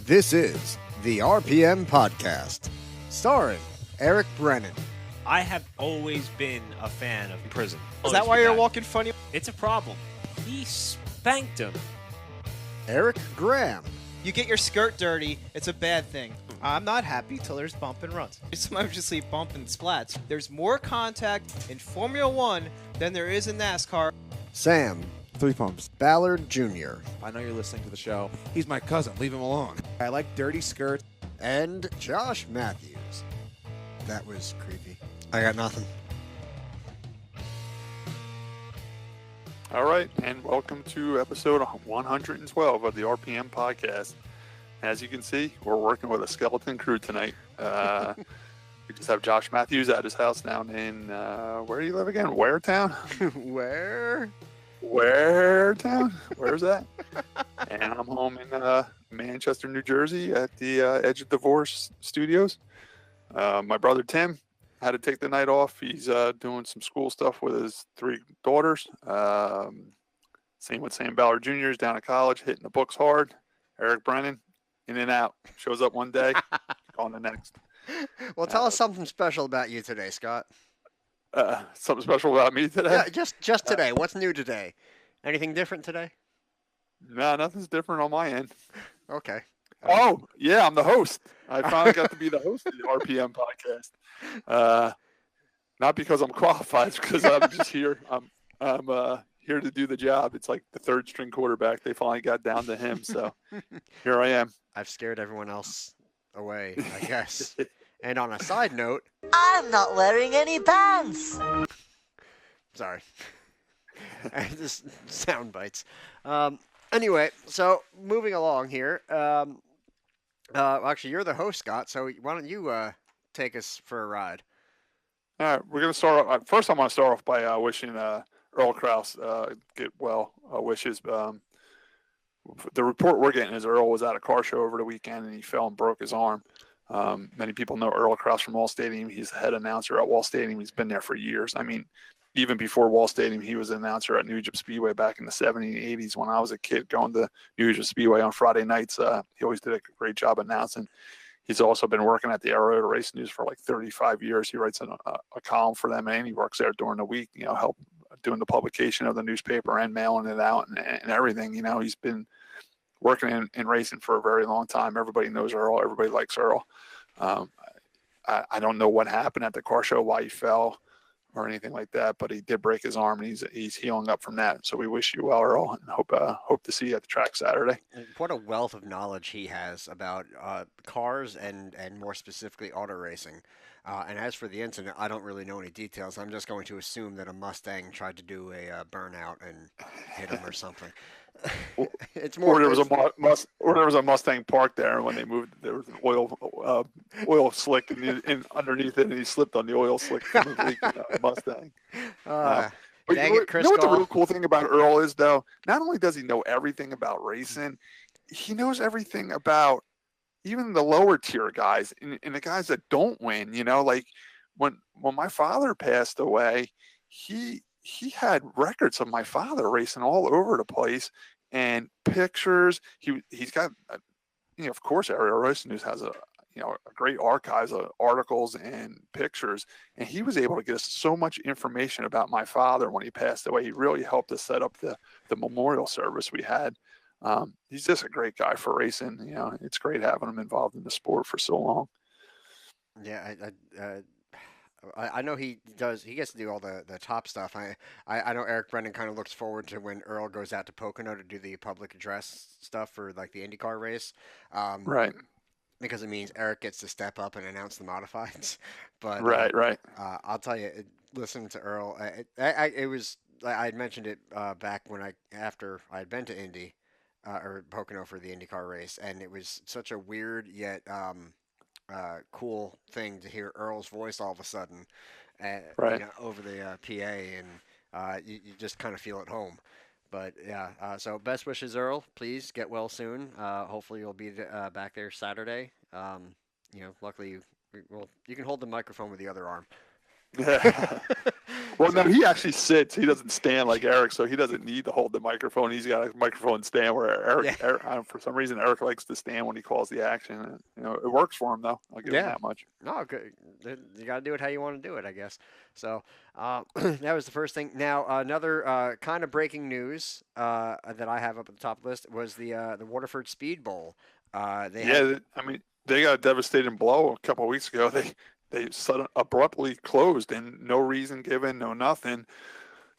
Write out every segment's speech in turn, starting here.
This is the RPM Podcast, starring Eric Brennan. I have always been a fan of prison. Is that why you're walking funny? It's a problem. He spanked him. Eric Graham. You get your skirt dirty, it's a bad thing. I'm not happy till there's bump and runs. Sometimes you see bump and splats. There's more contact in Formula One than there is in NASCAR. Sam 3 pumps. Ballard Jr. I know you're listening to the show. He's my cousin. Leave him alone. I like dirty skirts. And Josh Matthews. That was creepy. I got nothing. All right, and welcome to episode 112 of the RPM Podcast. As you can see, we're working with a skeleton crew tonight. We just have Josh Matthews at his house down in, where do you live again? Waretown? Where? Waretown? Where's that? And I'm home in Manchester, New Jersey at the Edge of Divorce Studios. My brother Tim had to take the night off. He's doing some school stuff with his 3 daughters. Same with Sam Ballard Jr. is down at college, hitting the books hard. Eric Brennan, in and out. Shows up one day, on the next. Well, tell us something special about you today, Scott. Something special about me today? Yeah, just today. What's new today? Anything different today? No, nothing's different on my end. Okay. Oh, yeah, I'm the host. I finally got to be the host of the RPM Podcast. Not because I'm qualified, it's because I'm just here. I'm here to do the job. It's like the 3rd string quarterback. They finally got down to him, so here I am. I've scared everyone else away, I guess. And on a side note, I'm not wearing any pants. Sorry. Just sound bites. Anyway, so moving along here. Actually, you're the host, Scott, so why don't you take us for a ride? All right, we're going to start off. First, I want to start off by wishing Earl Krause get well wishes. The report we're getting is Earl was at a car show over the weekend and he fell and broke his arm. Many people know Earl Krause from Wall Stadium. He's the head announcer at Wall Stadium. He's been there for years. I mean, even before Wall Stadium, he was an announcer at New Egypt Speedway back in the 70s and 80s when I was a kid going to New Egypt Speedway on Friday nights. He always did a great job announcing. He's also been working at the Aero Race News for like 35 years. He writes a column for them, and he works there during the week, help doing the publication of the newspaper and mailing it out and everything. He's been working in racing for a very long time. Everybody knows Earl. Everybody likes Earl. I don't know what happened at the car show, why he fell or anything like that, but he did break his arm and he's healing up from that. So we wish you well, Earl, and hope to see you at the track Saturday. What a wealth of knowledge he has about cars and more specifically auto racing. And as for the incident, I don't really know any details. I'm just going to assume that a Mustang tried to do a burnout and hit him or something. It's more. Or there was a Mustang parked there, and when they moved, there was an oil slick in underneath it, and he slipped on the oil slick from the leaking Mustang. But dang it, Chris what the Gall. real cool thing about Earl is, though? Not only does he know everything about racing, he knows everything about even the lower tier guys and the guys that don't win. Like when my father passed away, he had records of my father racing all over the place and pictures. He's got, of course, Aero Race News has a great archives of articles and pictures. And he was able to get us so much information about my father when he passed away. He really helped us set up the memorial service we had. He's just a great guy for racing. It's great having him involved in the sport for so long. Yeah, I know he does. He gets to do all the top stuff. I know Eric Brennan kind of looks forward to when Earl goes out to Pocono to do the public address stuff for like the IndyCar race. Right. Because it means Eric gets to step up and announce the modifieds. But right. I'll tell you, listening to Earl, I had mentioned it back after I had been to Indy or Pocono for the IndyCar race, and it was such a weird yet cool thing to hear Earl's voice all of a sudden over the PA, and you just kind of feel at home. But yeah, so best wishes, Earl. Please get well soon. Hopefully you'll be back there Saturday. Luckily you can hold the microphone with the other arm. Well, no, he actually sits. He doesn't stand like Eric, so he doesn't need to hold the microphone. He's got a microphone stand where Yeah. Eric for some reason, Eric likes to stand when he calls the action. And, it works for him though. I'll give him Yeah. that much. No, good. You got to do it how you want to do it, I guess. So that was the first thing. Now, another kind of breaking news that I have up at the top of the list was the Waterford Speed Bowl. They had Yeah, I mean, they got a devastating blow a couple of weeks ago. They abruptly closed and no reason given, no nothing.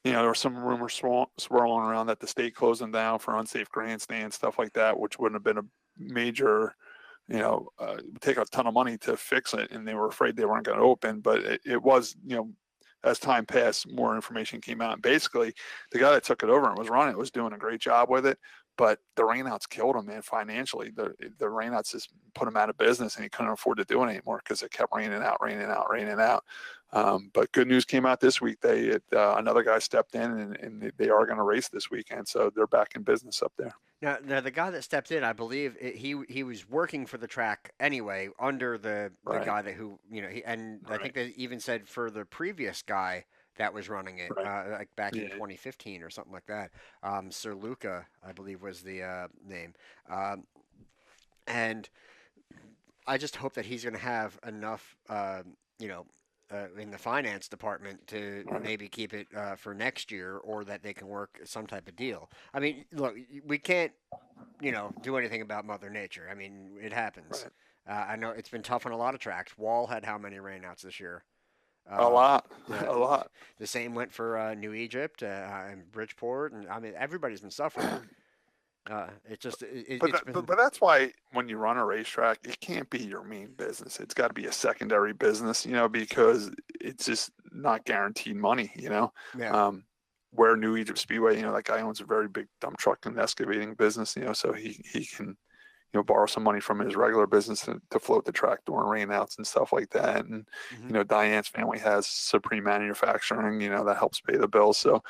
There were some rumors swirling around that the state closed them down for unsafe grandstands, stuff like that, which wouldn't have been a major, take a ton of money to fix it, and they were afraid they weren't going to open. But it was, as time passed, more information came out. And basically, the guy that took it over and was running it was doing a great job with it. But the rainouts killed him, man, financially. The rainouts just put him out of business, and he couldn't afford to do it anymore because it kept raining out. But good news came out this week. Another guy stepped in, and they are going to race this weekend, so they're back in business up there. now the guy that stepped in, I believe he was working for the track anyway under the Right. guy that I think they even said for the previous guy that was running it, Right. like back in Yeah. 2015 or something like that. Sir Luca, I believe, was the name. And I just hope that he's going to have enough, in the finance department to maybe keep it for next year, or that they can work some type of deal. I mean, look, we can't, do anything about Mother Nature. I mean, it happens. Right. I know it's been tough on a lot of tracks. Wall had how many rainouts this year? A lot. Yeah, A lot. the same went for New Egypt and Bridgeport, and I mean everybody's been suffering. It just it, But, it's been but that's why when you run a racetrack, it can't be your main business. It's got to be a secondary business, because it's just not guaranteed money, yeah. Where New Egypt Speedway, that guy owns a very big dump truck and excavating business, so he can, borrow some money from his regular business to float the track during rainouts and stuff like that. And, Mhm. Diane's family has Supreme Manufacturing, that helps pay the bills. So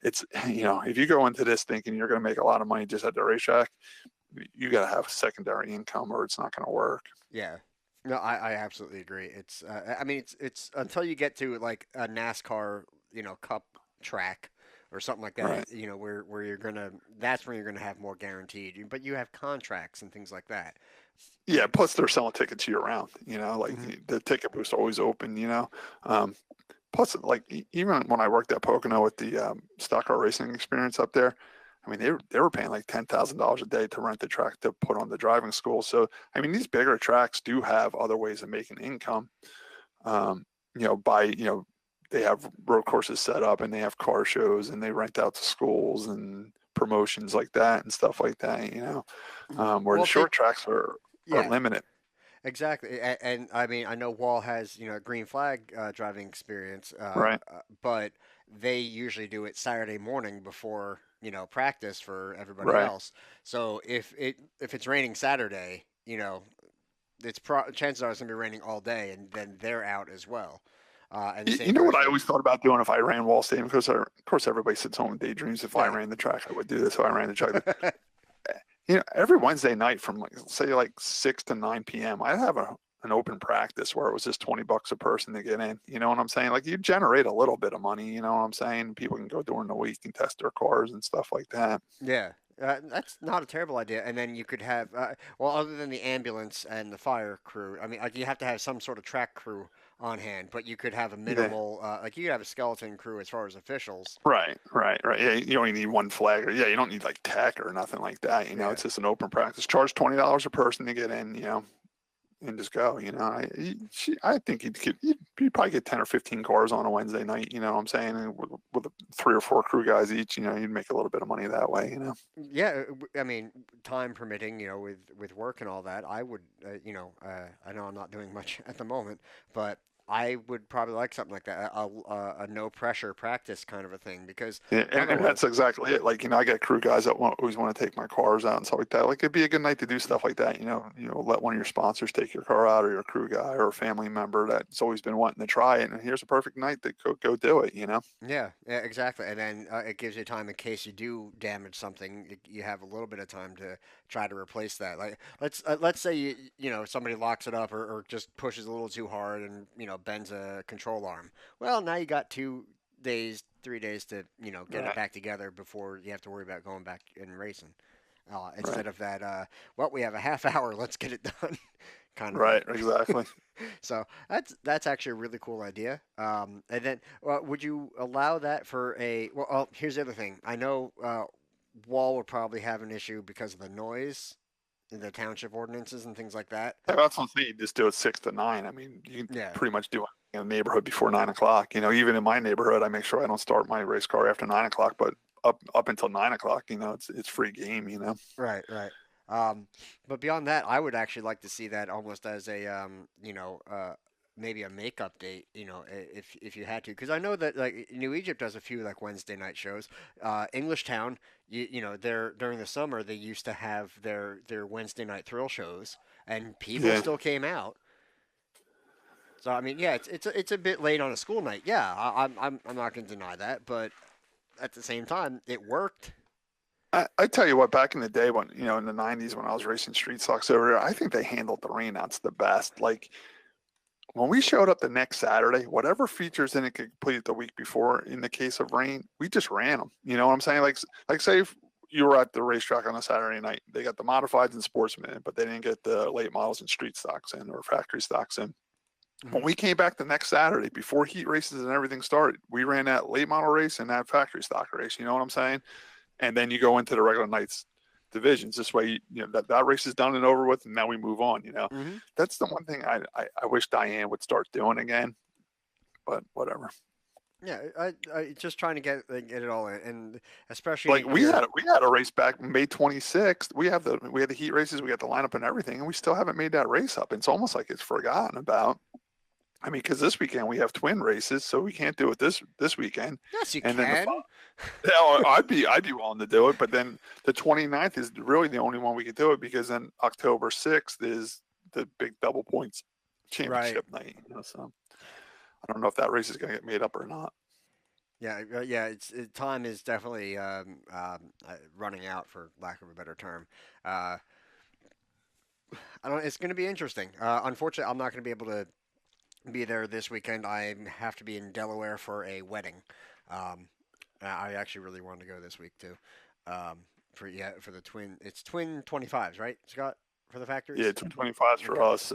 it's, if you go into this thinking you're going to make a lot of money just at the racetrack, you got to have secondary income or it's not going to work. Yeah. No, I absolutely agree. It's I mean it's until you get to like a NASCAR, cup track or something like that, Right. where that's when you're gonna have more guaranteed. But you have contracts and things like that. Yeah. Plus they're selling tickets year round, Mhm. the ticket booth's always open, plus like even when I worked at Pocono with the stock car racing experience up there, I mean, they were paying like $10,000 a day to rent the track to put on the driving school. So, I mean, these bigger tracks do have other ways of making income. They have road courses set up and they have car shows and they rent out to schools and promotions like that and stuff like that. Where Well, the if they short tracks are yeah, limited. exactly. And I mean, I know Wall has, green flag driving experience, Right. but they usually do it Saturday morning before, practice for everybody Right. else. So if it's raining Saturday, chances are it's gonna be raining all day, and then they're out as well. And the You same know what goes I for always thought about doing if I ran Wall Stadium? Because of course everybody sits home and daydreams. If I yeah. ran the track, I would do this. If I ran the track, every Wednesday night from like 6 to 9 p.m., I have an open practice where it was just $20 a person to get in. You know what I'm saying? Like you generate a little bit of money. You know what I'm saying? People can go during the week and test their cars and stuff like that. Yeah, that's not a terrible idea. And then you could have, other than the ambulance and the fire crew, I mean, like you have to have some sort of track crew on hand, but you could have a Yeah. minimal, like you could have a skeleton crew as far as officials. Right. Yeah, you only need one flag, or yeah, you don't need like tech or nothing like that. Yeah, It's just an open practice. Charge $20 a person to get in. And just go. I think you'd probably get 10 or 15 cars on a Wednesday night. You know what I'm saying? And with 3 or 4 crew guys each, you'd make a little bit of money that way. yeah. I mean, time permitting, with work and all that, I would, I know I'm not doing much at the moment, but I would probably like something like that, a no pressure practice kind of a thing, because Yeah, and otherwise, that's exactly it. Like, I got crew guys that always want to take my cars out and stuff like that. Like, it'd be a good night to do stuff like that. Let one of your sponsors take your car out, or your crew guy, or a family member that's always been wanting to try it. And here's a perfect night to go do it. Yeah, exactly. And then it gives you time in case you do damage something. You have a little bit of time to try to replace that. Like let's say somebody locks it up, or just pushes a little too hard and bends a control arm. Well, now you got days, 3 days to get it Right. back together before you have to worry about going back and racing. Right. Instead of that, well, we have a half hour, let's get it done, kind of thing. Right. Exactly. So that's actually a really cool idea. And then, would you allow that for a? Well, here's the other thing. I know Wall would probably have an issue because of the noise, in the township ordinances and things like that. Yeah, that's what I'm saying. You just do it 6 to 9. I mean, you can Yeah. pretty much do it in the neighborhood before 9 o'clock. Even in my neighborhood, I make sure I don't start my race car after 9 o'clock. But up until 9 o'clock, it's free game. Right, right. Um, but beyond that, I would actually like to see that almost as a, maybe a makeup date, if you had to, because I know that like New Egypt does a few like Wednesday night shows. English Town, they're during the summer they used to have their Wednesday night thrill shows, and people Yeah. still came out. So I mean, yeah, it's a bit late on a school night. Yeah, I'm not going to deny that, but at the same time, it worked. I tell you what, back in the day when, in the 90s when I was racing street stocks over there, I think they handled the rainouts the best. Like when we showed up the next Saturday, whatever features didn't get completed the week before in the case of rain, we just ran them. You know what I'm saying? Like say if you were at the racetrack on a Saturday night, they got the modifieds and sportsmen in, but they didn't get the late models and street stocks in or factory stocks in. When we came back the next Saturday before heat races and everything started, we ran that late model race and that factory stock race. You know what I'm saying? And then you go into the regular nights divisions. This way, that race is done and over with, and now we move on. Hmm. That's the one thing I wish Diane would start doing again. But whatever. Yeah, I just trying to get it all in, and especially Like we here. had we had a race back May 26th. We had the heat races, we got the lineup and everything, and we still haven't made that race up. It's almost like it's forgotten about. I mean, because this weekend we have twin races, so we can't do it this weekend. Yes, you And then can. I'd be willing to do it, but then the 29th is really the only one we could do it because then October 6th is the big double points Right. championship night. So I don't know if that race is going to get made up or not. Yeah, yeah. Time is definitely running out, for lack of a better term. Uh, I don't. It's going to be interesting. Unfortunately, I'm not going to be able to be there this weekend. I have to be in Delaware for a wedding. Um, I actually really wanted to go this week too. For the twin, it's twin 25s, right, Scott, for the factories. Yeah, 225s for Okay. us.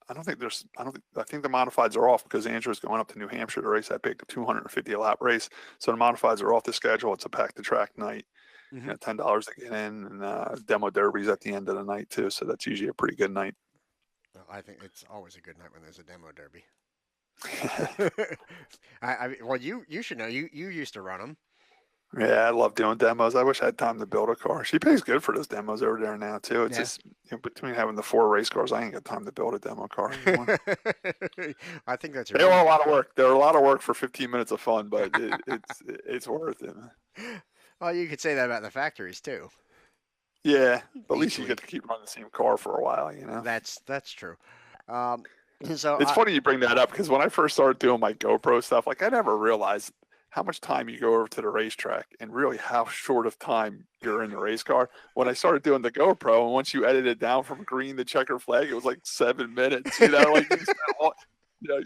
I think the modifieds are off because Andrew's going up to New Hampshire to race that big 250 lap race. So the modifieds are off the schedule. It's a pack the track night. Hmm. $10 to get in, and demo derbies at the end of the night too. So that's usually a pretty good night. I think it's always a good night when there's a demo derby. Well, you should know. You used to run them. Yeah, I love doing demos. I wish I had time to build a car. She pays good for those demos over there now too. It's Yeah. just between having the 4 race cars, I ain't got time to build a demo car anymore. I think that's They are a lot of work. They're a lot of work for 15 minutes of fun, but it's worth it. Well, you could say that about the factories too. Yeah, but at least you Equally. get to keep running the same car for a while. That's true. Um, so It's funny you bring that up because when I first started doing my GoPro stuff, like I never realized how much time you go over to the racetrack and really how short of time you're in the race car. When I started doing the GoPro, and once you edit it down from green to checker flag, it was like 7 minutes. Like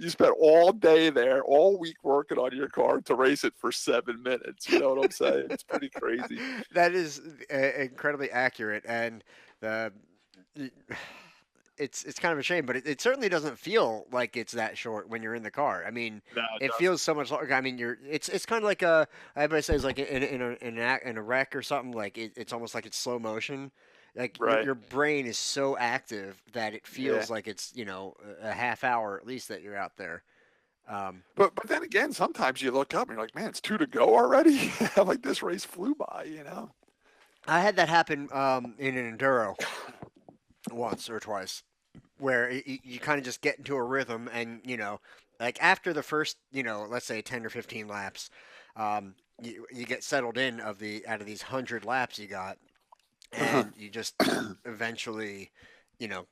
you spent all day there, all week working on your car to race it for 7 minutes. You know what I'm saying? It's pretty crazy. that is incredibly accurate, and the it's kind of a shame, but it certainly doesn't feel like it's that short when you're in the car. I mean, No, it feels so much longer. I mean, it's kind of like everybody says like in a wreck or something, like it's almost like it's slow motion. Like right. your brain is so active that it feels Yeah. like it's a half hour at least that you're out there. But then again, sometimes you look up and you're like, man, it's 2 to go already. Like this race flew by. I had that happen in an enduro once or twice, where you kind of just get into a rhythm, and like after the first, let's say 10 or 15 laps, you get settled in out of these 100 laps you got, and you just eventually, you know,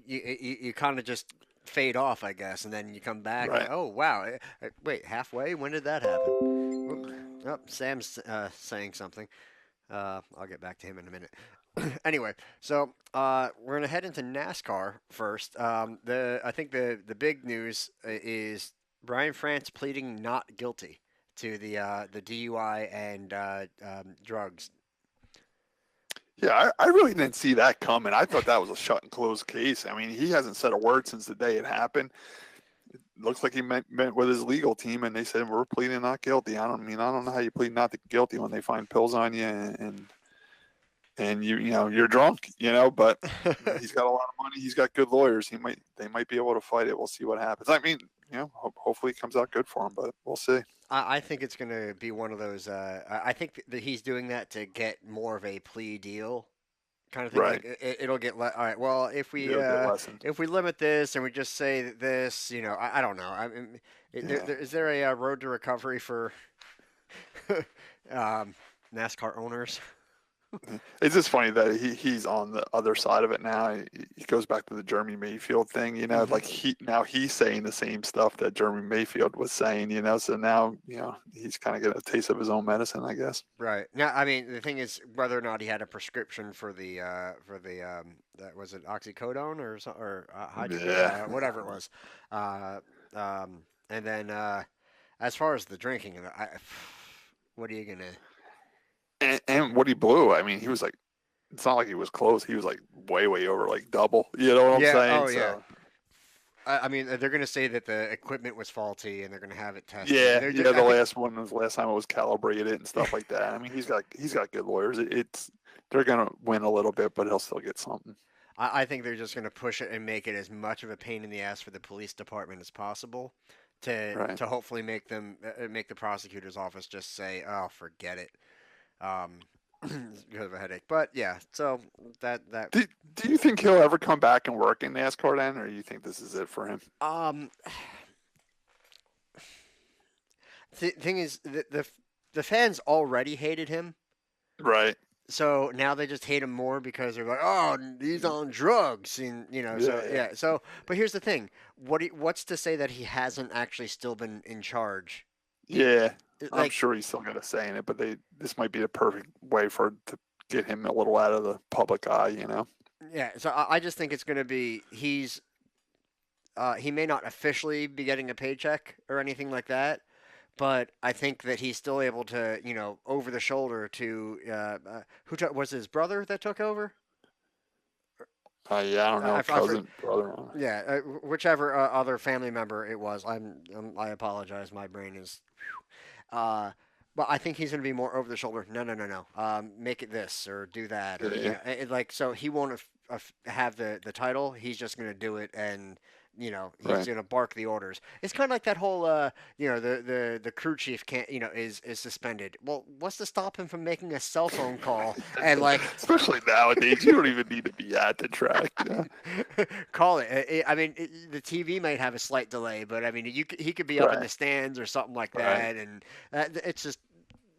you kind of just fade off, I guess, and then you come back. Right. Oh wow! Wait, halfway? When did that happen? Oh, Sam's saying something. I'll get back to him in a minute. Anyway, so we're gonna head into NASCAR first. I think the big news is Brian France pleading not guilty to the DUI and drugs. Yeah, I really didn't see that coming. I thought that was a shut and close case. I mean, he hasn't said a word since the day it happened. It looks like he met with his legal team, and they said we're pleading not guilty. I don't know how you plead not guilty when they find pills on you and you're drunk, but he's got a lot of money. He's got good lawyers. They might be able to fight it. We'll see what happens. I mean, hopefully it comes out good for him, but we'll see. I think it's going to be one of those. I think that he's doing that to get more of a plea deal kind of thing. Right. Like it'll get all right. Well, if we limit this and we just say this, I don't know. I mean, is there a road to recovery for NASCAR owners? It's just funny that he's on the other side of it now. He goes back to the Jeremy Mayfield thing, like he's saying the same stuff that Jeremy Mayfield was saying, So now, he's kind of getting a taste of his own medicine, I guess. Right. Now, I mean, the thing is whether or not he had a prescription for the that was it oxycodone whatever it was. And then as far as the drinking, what are you gonna? And what he blew, I mean, he was like, it's not like he was close. He was like way, way over, like double. You know what I'm saying? Oh, yeah. I mean, they're going to say that the equipment was faulty and they're going to have it tested. Yeah, the last one was the last time it was calibrated and stuff like that. I mean, he's got good lawyers. They're going to win a little bit, but he'll still get something. I think they're just going to push it and make it as much of a pain in the ass for the police department as possible to hopefully make the prosecutor's office just say, oh, forget it. Because of a headache, but yeah. So that. Do you think he'll ever come back and work in NASCAR then, or do you think this is it for him? The thing is, the fans already hated him, right? So now they just hate him more because they're like, oh, he's on drugs, and So, but here's the thing: what's to say that he hasn't actually still been in charge? Yeah. I'm sure he's still going to say in it, but this might be the perfect way to get him a little out of the public eye, Yeah, so I just think it's going to be he may not officially be getting a paycheck or anything like that, but I think that he's still able to, over the shoulder to was his brother that took over? Yeah, I don't know, cousin, brother. Yeah, whichever other family member it was. I apologize, my brain is. But I think he's going to be more over the shoulder. No. Make it this or do that. Or, so he won't have the title. He's just going to do it, and he's going to bark the orders. It's kind of like that whole, the crew chief can't, is suspended. Well, what's to stop him from making a cell phone call and especially nowadays, you don't even need to be at the track. Call it. I mean, the TV might have a slight delay, but I mean, he could be up in the stands or something like that, and it's just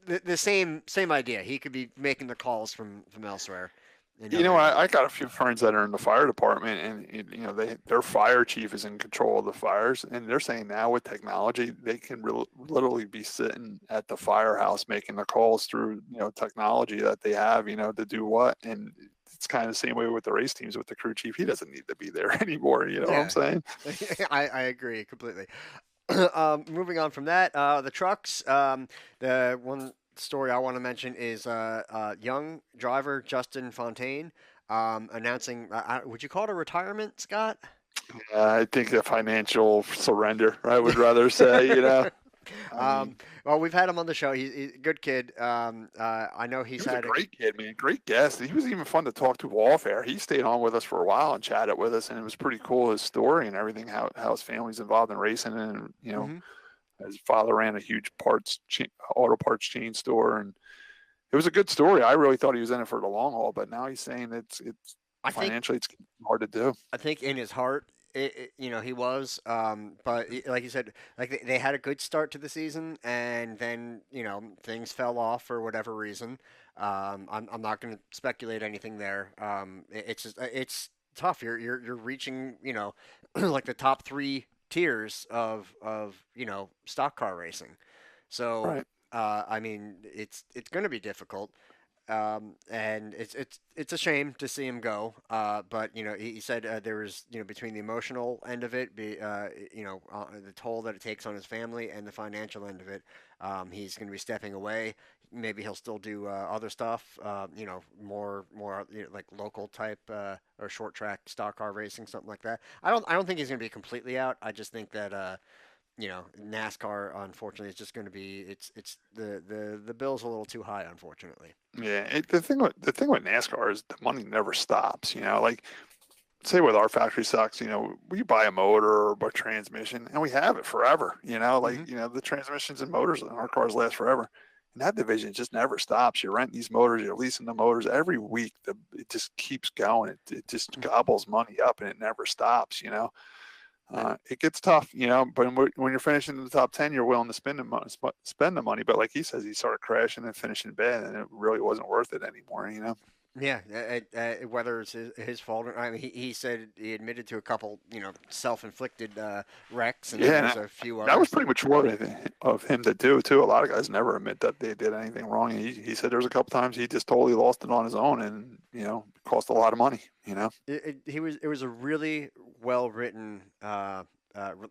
the same idea. He could be making the calls from elsewhere. I got a few friends that are in the fire department, and their fire chief is in control of the fires, and they're saying now with technology, they can literally be sitting at the firehouse making the calls through technology that they have, to do what, and it's kind of the same way with the race teams with the crew chief. He doesn't need to be there anymore. You know what I'm saying? I agree completely. Moving on from that, the trucks. The one story I want to mention is young driver Justin Fontaine announcing. Would you call it a retirement, Scott? I think a financial surrender. I would rather say. Well, we've had him on the show. He's a good kid. I know he's a great kid, man. Great guest. He was even fun to talk to off air. He stayed on with us for a while and chatted with us, and it was pretty cool, his story and everything, how his family's involved in racing, and his father ran a huge auto parts chain store, and it was a good story. I really thought he was in it for the long haul, but now he's saying it's financially it's hard to do. I think in his heart, he was. But like you said, like they had a good start to the season, and then things fell off for whatever reason. I'm not going to speculate anything there. It's tough. You're reaching like the top 3 tiers of stock car racing. So right. I mean it's going to be difficult. And it's a shame to see him go. But he said there was between the emotional end of it, the toll that it takes on his family, and the financial end of it, he's going to be stepping away. Maybe he'll still do other stuff, more like local type or short track stock car racing, something like that. I don't think he's going to be completely out. I just think that NASCAR, unfortunately, is just going to be it's the bill's a little too high, unfortunately. Yeah, the thing with NASCAR is the money never stops. Like say with our factory stocks, we buy a motor or a transmission and we have it forever. Hmm. The transmissions and motors in our cars last forever. And that division just never stops. You rent these motors, you're leasing the motors every week. It just keeps going. It just gobbles money up and it never stops. It gets tough, but when you're finishing in the top 10, you're willing to spend the money. But like he says, he started crashing and finishing bad, and it really wasn't worth it anymore. Yeah, whether it's his fault or I mean, he said he admitted to a couple, self-inflicted wrecks, and then Yeah, there's a few that was others. pretty mature of him to do, too. A lot of guys never admit that they did anything wrong. He said there was a couple times he just totally lost it on his own and, cost a lot of money. It was a really well written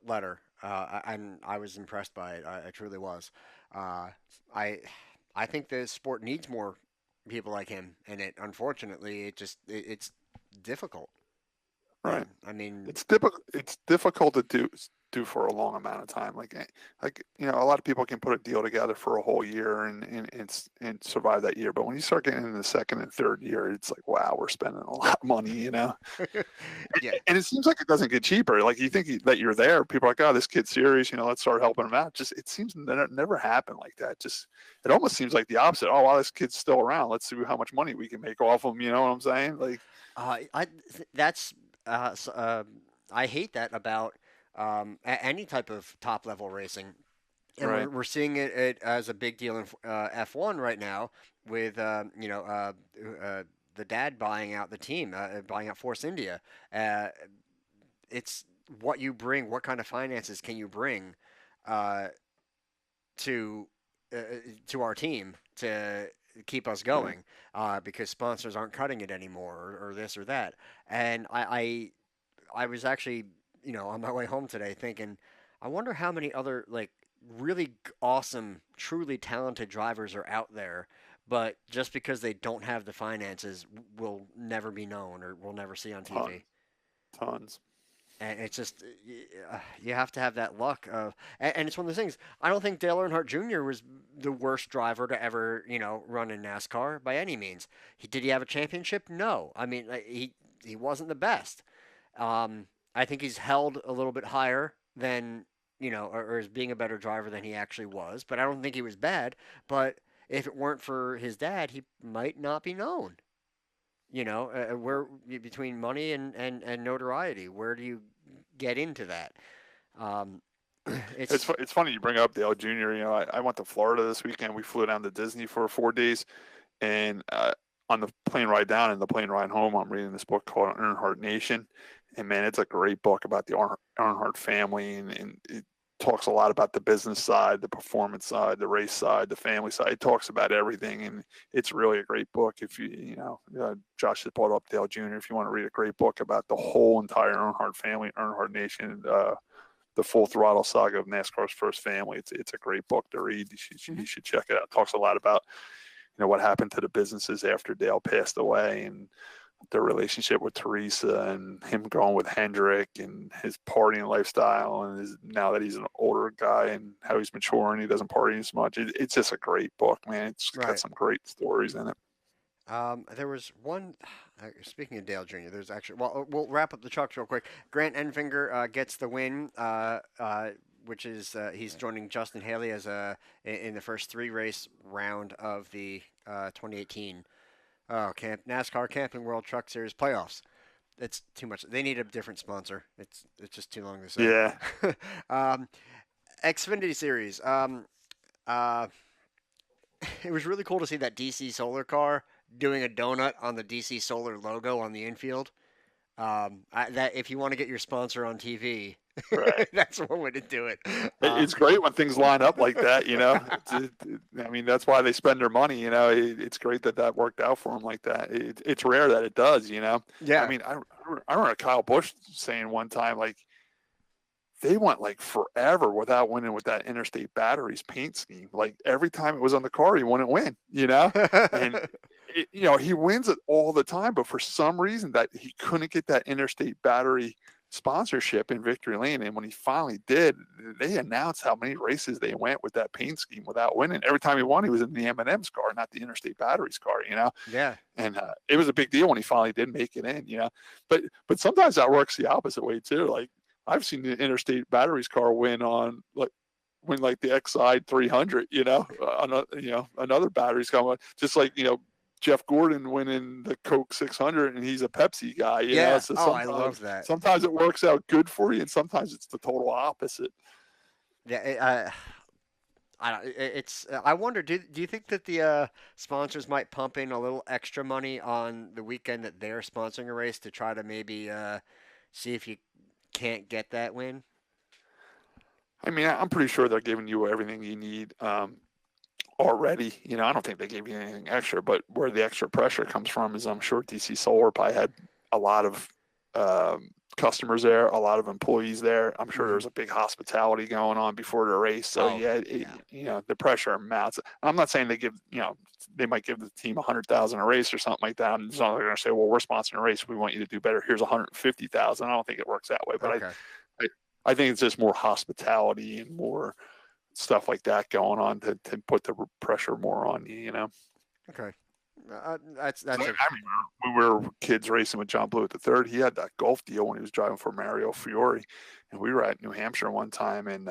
letter, and I was impressed by it. I truly was. Uh, I I think the sport needs more people like him in it. Unfortunately, it's difficult. Right. I mean, It's difficult to do for a long amount of time. A lot of people can put a deal together for a whole year and survive that year. But when you start getting into the second and third year, it's like, wow, we're spending a lot of money. yeah. And it seems like it doesn't get cheaper. Like you think that you're there, people are like, oh, this kid's serious. Let's start helping him out. Just it seems that it never happened like that. Just it almost seems like the opposite. Oh, wow, this kid's still around. Let's see how much money we can make off him. You know what I'm saying? Like, That's I hate that about any type of top level racing, and right. we're seeing it as a big deal in F1 right now with the dad buying out the team, buying out Force India. Uh, it's what you bring, what kind of finances can you bring uh, to uh, to our team to keep us Yeah. going because sponsors aren't cutting it anymore or this or that. And I was actually on my way home today thinking, I wonder how many other like really awesome, truly talented drivers are out there, but just because they don't have the finances, will never be known or will never see on Tons. TV. Tons. And it's just you have to have that luck of, and it's one of those things. I don't think Dale Earnhardt Jr. was the worst driver to ever run in NASCAR by any means. Did he have a championship? No. I mean he wasn't the best. I think he's held a little bit higher than or as being a better driver than he actually was. But I don't think he was bad. But if it weren't for his dad, he might not be known. Where between money and notoriety, where do you get into that? Um, it's It's funny you bring up Dale Jr. I went to Florida this weekend. We flew down to Disney for 4 days, and on the plane ride down and the plane ride home, I'm reading this book called Earnhardt Nation, and man, it's a great book about the Earnhardt family, and it talks a lot about the business side, the performance side, the race side, the family side. It talks about everything, and it's really a great book. If Josh has brought up Dale Jr. If you want to read a great book about the whole entire Earnhardt family, Earnhardt Nation, the full throttle saga of NASCAR's first family. It's a great book to read. You should check it out. It talks a lot about what happened to the businesses after Dale passed away and their relationship with Teresa and him going with Hendrick and his partying lifestyle and now that he's an older guy and how he's maturing, he doesn't party as much. It's just a great book, man. It's got right. some great stories in it. There was one. Speaking of Dale Jr., there's actually. Well, we'll wrap up the trucks real quick. Grant Enfinger gets the win, which is he's joining Justin Haley as in the first three race round of the 2018 NASCAR Camping World Truck Series playoffs. It's too much. They need a different sponsor. It's just too long to say. Yeah. Xfinity Series. It was really cool to see that DC Solar car doing a donut on the DC Solar logo on the infield. That if you want to get your sponsor on TV, Right. That's one way to do it. It's great when things line up like that, you know. I mean, that's why they spend their money, you know. It's great that that worked out for them like that. It's rare that it does, you know. I Yeah. mean, I remember Kyle Busch saying one time, like, they went like forever without winning with that Interstate Batteries paint scheme. Like every time it was on the car, he wouldn't win, you know. And you know, he wins it all the time, but for some reason that he couldn't get that Interstate Battery sponsorship in Victory Lane. And when he finally did, they announced how many races they went with that paint scheme without winning. Every time he won, he was in the M&M's car, not the Interstate Batteries car, you know. Yeah. And it was a big deal when he finally did make it in, you know. But sometimes that works the opposite way too. Like I've seen the Interstate Batteries car win like the XI 300, you know, another batteries coming, just like, you know, Jeff Gordon winning the Coke 600, and he's a Pepsi guy, you know. Yeah. So Oh, I love that. sometimes it works out good for you, and sometimes it's the total opposite. Yeah. I don't. It's. I wonder. Do you think that the sponsors might pump in a little extra money on the weekend that they're sponsoring a race to try to maybe see if you can't get that win? I mean, I'm pretty sure they're giving you everything you need already. You know, I don't think they gave you anything extra, but where the extra pressure comes from is I'm sure DC Solar probably had a lot of customers there, a lot of employees there. I'm sure there's a big hospitality going on before the race. So you know, the pressure mounts. I'm not saying they give, you know, they might give the team 100,000 a race or something like that. And it's not they're going to say, well, we're sponsoring a race, we want you to do better. Here's 150,000. I don't think it works that way, but Okay. I think it's just more hospitality and more stuff like that going on to put the pressure more on you, you know. Okay. That's I remember when we were kids racing with John Blewett III. He had that golf deal when he was driving for Mario Fiore, and we were at New Hampshire one time, and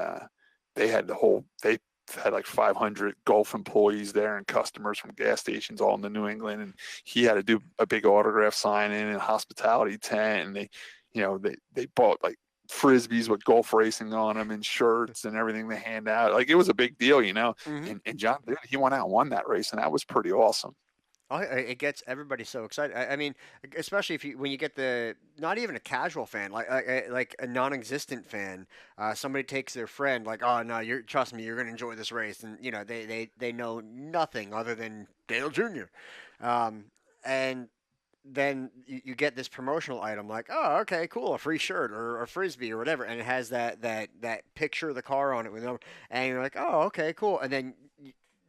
they had like 500 golf employees there and customers from gas stations all in the New England, and he had to do a big autograph signing and hospitality tent, and they bought like frisbees with golf racing on them and shirts and everything they hand out. Like it was a big deal, you know. And John, he went out and won that race, and that was pretty awesome. Oh, it gets everybody so excited. I mean, especially when you get the not even a casual fan, like a non-existent fan, somebody takes their friend, like, oh no, trust me, you're gonna enjoy this race, and you know they know nothing other than Dale Jr. And then you get this promotional item like, oh, okay, cool, a free shirt or a frisbee or whatever, and it has that picture of the car on it with them, and you're like, oh, okay, cool, and then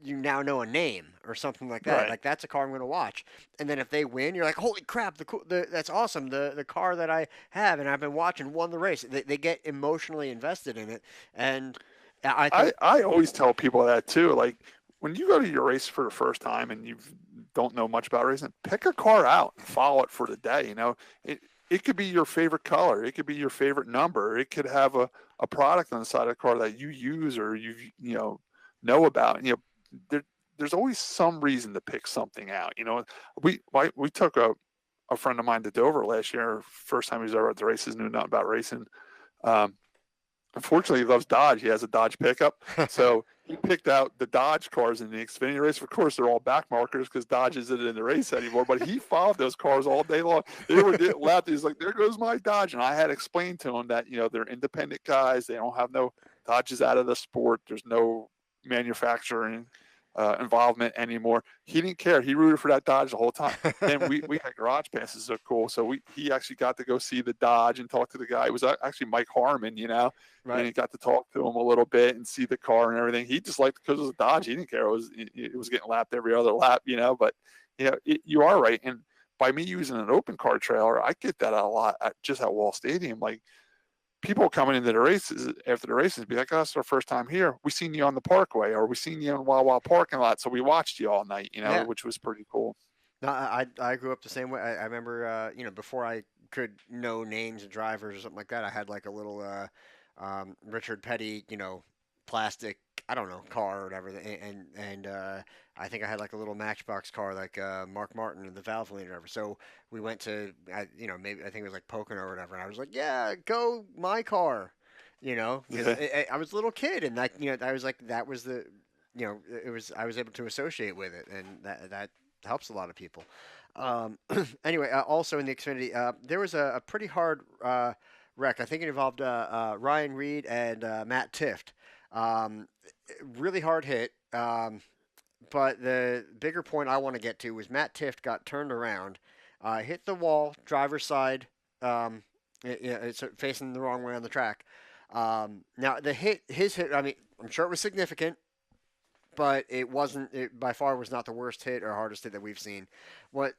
you now know a name or something like that. Right. Like that's a car I'm going to watch. And then if they win, you're like, holy crap, that's awesome. The car that I have and I've been watching won the race. They get emotionally invested in it, and I think I always tell people that too. Like when you go to your race for the first time and you don't know much about racing, pick a car out and follow it for the day. You know, it could be your favorite color, it could be your favorite number, it could have a product on the side of the car that you use or know about. You know, there's always some reason to pick something out. You know, we took a friend of mine to Dover last year. First time he was ever at the races, knew nothing about racing. Unfortunately, he loves Dodge. He has a Dodge pickup, so he picked out the Dodge cars in the Xfinity race. Of course, they're all back markers because Dodge isn't in the race anymore. But he followed those cars all day long. They were getting lapped. He's like, "There goes my Dodge," and I had explained to him that they're independent guys. They don't have no Dodges out of the sport. There's no manufacturing involvement anymore. He didn't care. He rooted for that Dodge the whole time. And we had garage passes, so cool. So he actually got to go see the Dodge and talk to the guy. It was actually Mike Harmon, right. and he got to talk to him a little bit and see the car and everything. He just liked because it was a Dodge. He didn't care. It was getting lapped every other lap, But you are right. And by me using an open car trailer, I get that a lot just at Wall Stadium. Like people coming into the races after the races be like, oh, it's our first time here. We seen you on the parkway or we seen you in Wawa parking lot. So we watched you all night, Yeah. which was pretty cool. No, I grew up the same way. I remember, before I could know names of drivers or something like that, I had like a little Richard Petty, plastic, I don't know, car or whatever, and I think I had like a little Matchbox car, like Mark Martin and the Valvoline or whatever. So we went to, maybe I think it was like Pocono or whatever, and I was like, yeah, go my car, because I was a little kid, and I was like, that was the, I was able to associate with it, and that helps a lot of people. Anyway, also in the Xfinity, there was a pretty hard wreck. I think it involved Ryan Reed and Matt Tift. Um, really hard hit. But the bigger point I want to get to was Matt Tift got turned around, hit the wall, driver's side. It's facing the wrong way on the track. Now his hit. I mean, I'm sure it was significant, but it wasn't. It by far was not the worst hit or hardest hit that we've seen. What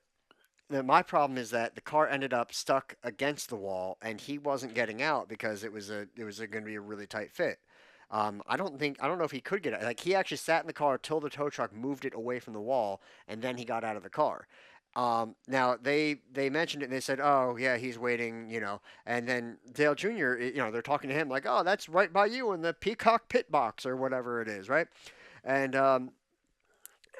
my problem is that the car ended up stuck against the wall, and he wasn't getting out because it was going to be a really tight fit. I don't know if he could get it. Like he actually sat in the car till the tow truck moved it away from the wall, and then he got out of the car. Now they mentioned it and they said, oh yeah, he's waiting, and then Dale Jr., they're talking to him like, oh, that's right by you in the Peacock pit box or whatever it is, right? And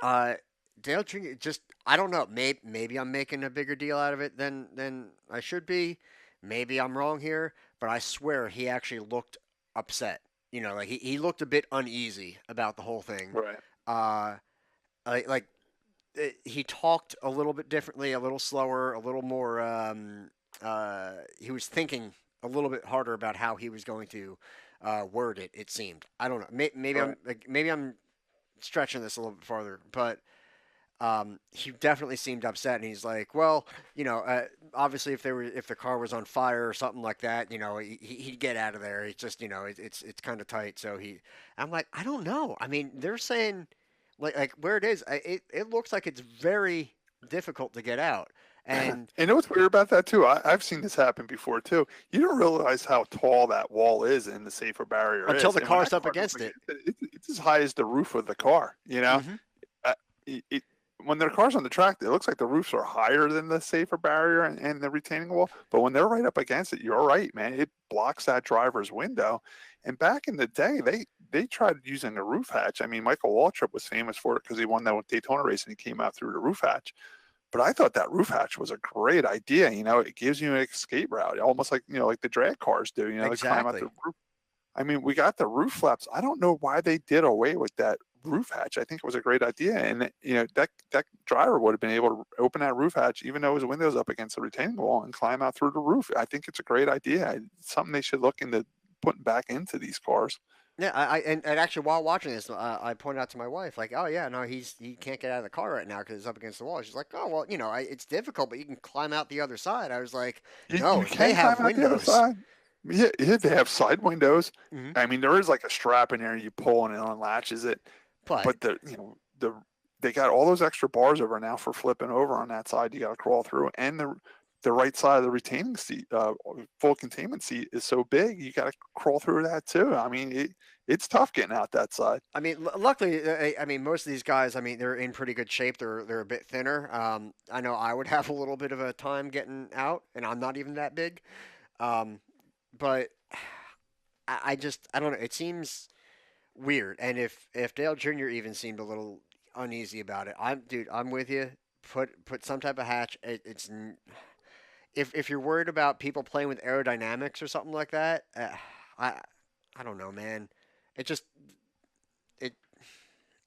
uh, Dale Jr. just, I don't know, maybe I'm making a bigger deal out of it than I should be. Maybe I'm wrong here, but I swear he actually looked upset. Like he looked a bit uneasy about the whole thing. Right. Uh, like he talked a little bit differently, a little slower, a little more. He was thinking a little bit harder about how he was going to word it. It seemed. I don't know. Maybe Right. maybe I'm stretching this a little bit farther, but he definitely seemed upset, and he's like, "Well, obviously, if the car was on fire or something like that, he'd get out of there. It's just, it's kind of tight." So I'm like, I don't know. I mean, they're saying like where it is, it looks like it's very difficult to get out, and And you know what's weird about that too? I've seen this happen before too. You don't realize how tall that wall is and the safer barrier until is. the And when car's that up car's against it. it's as high as the roof of the car. Hmm. Uh, it, when their cars on the track, it looks like the roofs are higher than the safer barrier and the retaining wall. But when they're right up against it, you're right, man. It blocks that driver's window. And back in the day, they tried using a roof hatch. I mean, Michael Waltrip was famous for it because he won that Daytona race and he came out through the roof hatch. But I thought that roof hatch was a great idea. It gives you an escape route, almost like like the drag cars do. They climb out Exactly. the roof. I mean, we got the roof flaps. I don't know why they did away with that roof hatch. I think it was a great idea, and that driver would have been able to open that roof hatch, even though his window's up against the retaining wall, and climb out through the roof. I think it's a great idea. It's something they should look into putting back into these cars. Yeah, and actually while watching this, I pointed out to my wife like, oh yeah, no, he can't get out of the car right now because it's up against the wall. She's like, oh well, it's difficult, but you can climb out the other side. I was like, You no, they can have climb out the other windows. side. Yeah, yeah, they have side windows. Hmm. I mean, there is like a strap in there you pull and it unlatches it. But But they got all those extra bars over now for flipping over on that side. You got to crawl through, and the right side of the retaining seat, full containment seat, is so big you got to crawl through that too. I mean, it's tough getting out that side. I mean, luckily, I mean, most of these guys, I mean, they're in pretty good shape. They're a bit thinner. I know I would have a little bit of a time getting out, and I'm not even that big. Um, but I don't know. It seems weird. And if Dale Jr. even seemed a little uneasy about it, I'm with you. Put some type of hatch. If you're worried about people playing with aerodynamics or something like that, I I don't know, man. It just it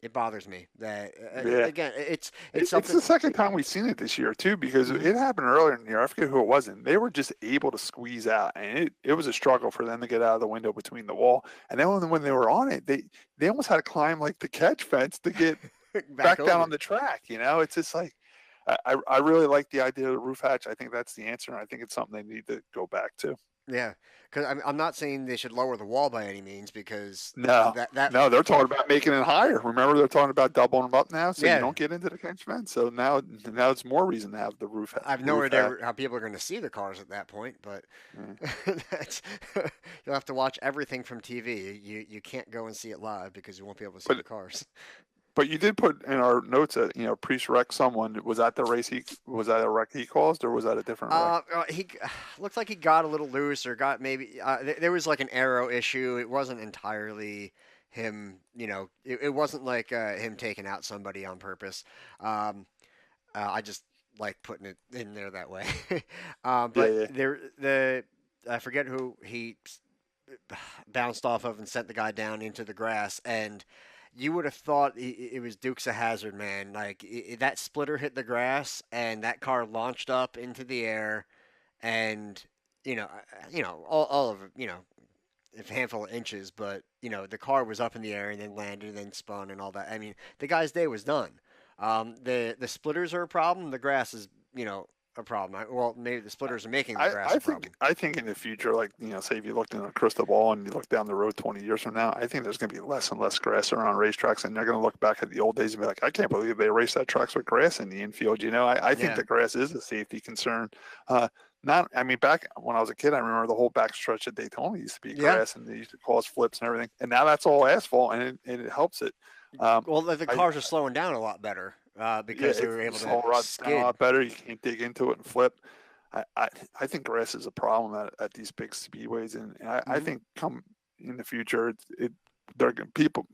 it bothers me that Yeah. again it's It's something. the second time we've seen it this year too, because Mhm. it happened earlier in the year. I forget who it was, and they were just able to squeeze out, and it was a struggle for them to get out of the window between the wall. And then when they were on it, they almost had to climb like the catch fence to get Back back down on over. the track. It's just like I really like the idea of the roof hatch. I think that's the answer, and I think it's something they need to go back to. Yeah, because I'm not saying they should lower the wall by any means because No, that no, they're talking about making it higher. Remember, they're talking about doubling them up now, so you yeah. don't get into the catch fence. So now it's more reason to have the I have no roof idea hatch. how people are going to see the cars at that point, but Mm. that's, you'll have to watch everything from TV. You can't go and see it live because you won't be able to see the But cars. But you did put in our notes that Priest wrecked someone. Was that the race was that a wreck he caused, or was that a different wreck? He looks like he got a little loose or got maybe there was like an arrow issue. It wasn't entirely him. It wasn't like him taking out somebody on purpose. Um, I just like putting it in there that way. Yeah, But yeah. the I forget who he bounced off of and sent the guy down into the grass, and you would have thought it was Dukes of Hazard, man. Like that splitter hit the grass, and that car launched up into the air, and all of it, a handful of inches, but the car was up in the air and then landed and then spun and all that. I mean, the guy's day was done. The splitters are a problem. The grass is a problem. Well, maybe the splitters are making the grass a problem. I think in the future, like, say if you looked in a crystal ball and you look down the road 20 years from now, I think there's going to be less and less grass around racetracks, and they're going to look back at the old days and be like, I can't believe they raced that tracks with grass in the infield. I think Yeah. the grass is a safety concern. Back when I was a kid, I remember the whole backstretch at Daytona used to be Yeah. grass, and they used to cause flips and everything. And now that's all asphalt, and it helps it. Well, the cars are slowing down a lot better because they were able it's all to rods down a skid. lot better. You can't dig into it and flip. I think grass is a problem at these big speedways, and I think come in the future, they're gonna, people,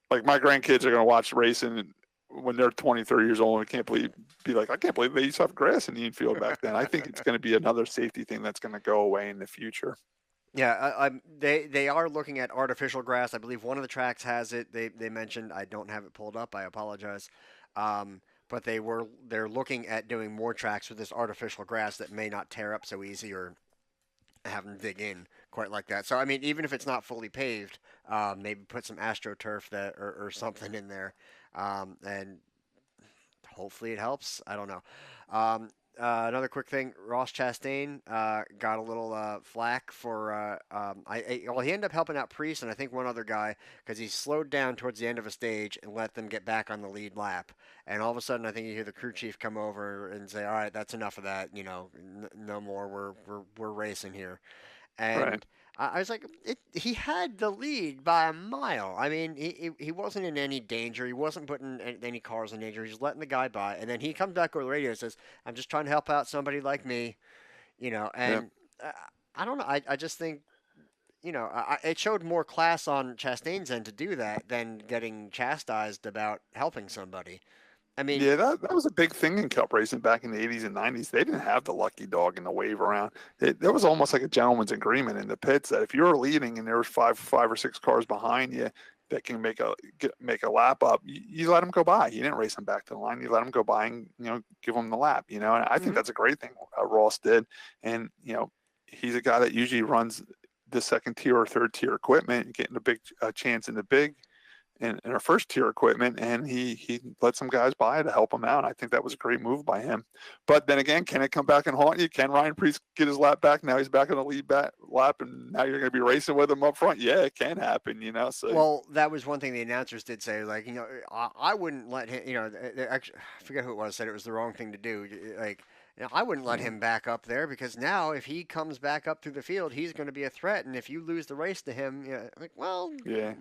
like my grandkids are going to watch racing when they're 20, 30 years old, and I can't believe they used to have grass in the infield back then. I think it's going to be another safety thing that's going to go away in the future. Yeah, they are looking at artificial grass. I believe one of the tracks has it. They mentioned. I don't have it pulled up. I apologize. But they're looking at doing more tracks with this artificial grass that may not tear up so easy or have them dig in quite like that. So I mean, even if it's not fully paved, maybe put some astroturf or something in there, and hopefully it helps. I don't know. Um, another quick thing: Ross Chastain got a little flack for well, he ended up helping out Priest and I think one other guy because he slowed down towards the end of a stage and let them get back on the lead lap. And all of a sudden, I think you hear the crew chief come over and say, "All right, that's enough of that. No more. We're racing here." Right. And I was like, he had the lead by a mile. I mean, he wasn't in any danger. He wasn't putting any cars in danger. He's letting the guy by. And then he comes back over the radio and says, I'm just trying to help out somebody like me, Yeah. and I don't know. I just think, it showed more class on Chastain's end to do that than getting chastised about helping somebody. I mean, Yeah, that was a big thing in Cup racing back in the 80s and 90s. They didn't have the lucky dog and the wave around. There was almost like a gentleman's agreement in the pits that if you were leading and there was five or six cars behind you that can make a lap up, you let them go by. You didn't race them back to the line. You let them go by and give them the lap. And I think mhm. that's a great thing Ross did. And he's a guy that usually runs the second tier or third tier equipment, getting a big chance in the big in our first tier equipment, and he let some guys by to help him out. I think that was a great move by him. But then again, can it come back and haunt you? Can Ryan Preece get his lap back? Now he's back on the lead lap, and now you're going to be racing with him up front. Yeah, it can happen, So Well, that was one thing the announcers did say. Like, I wouldn't let him. Actually, I forget who it was said it was the wrong thing to do. Like, I wouldn't let him back up there because now if he comes back up through the field, he's going to be a threat. And if you lose the race to him, like, well, yeah,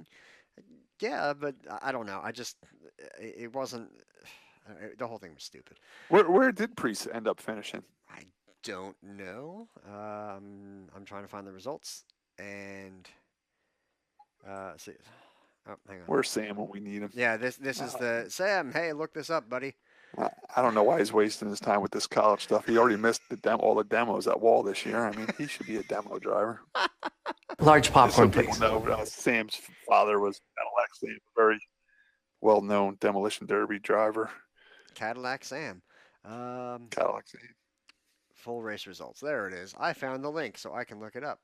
yeah, but I don't know. I just it wasn't. The whole thing was stupid. where did Preece end up finishing? I don't know. I'm trying to find the results and see. Oh, hang on. Where's Sam when we need him? Yeah, this is the Sam. Hey, look this up, buddy. I don't know why he's wasting his time with this college stuff. He already missed all the demos at Wall this year. I mean, he should be a demo driver. Large popcorn, Just so people please. know, Sam's father was Cadillac Sam, a very well-known demolition derby driver. Cadillac Sam. Cadillac Sam. Full race results. There it is. I found the link so I can look it up.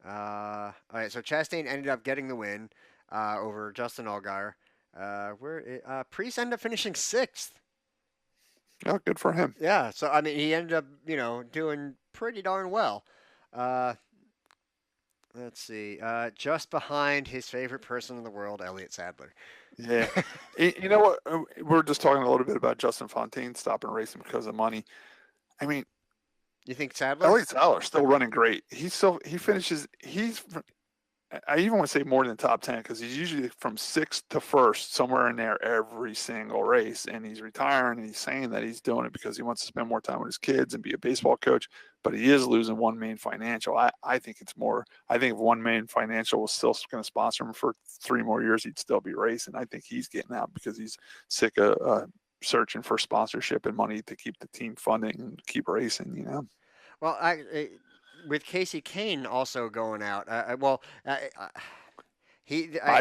All right, so Chastain ended up getting the win over Justin Allgaier. Priest ended up finishing sixth. Oh, good for him. Yeah, so I mean, he ended up, doing pretty darn well. Uh, let's see, just behind his favorite person in the world, Elliott Sadler. Yeah. You know what? We're just talking a little bit about Justin Fontaine stopping racing because of money. I mean, You think Sadler? Elliott Sadler's still running great. He finishes. I even want to say more than top 10 because he's usually from sixth to first, somewhere in there every single race. And he's retiring and he's saying that he's doing it because he wants to spend more time with his kids and be a baseball coach. But he is losing One Main Financial. I think it's more. I think if One Main Financial was still going to sponsor him for 3 more years, he'd still be racing. I think he's getting out because he's sick of searching for sponsorship and money to keep the team funding and keep racing. Well, with Casey Kane also going out. I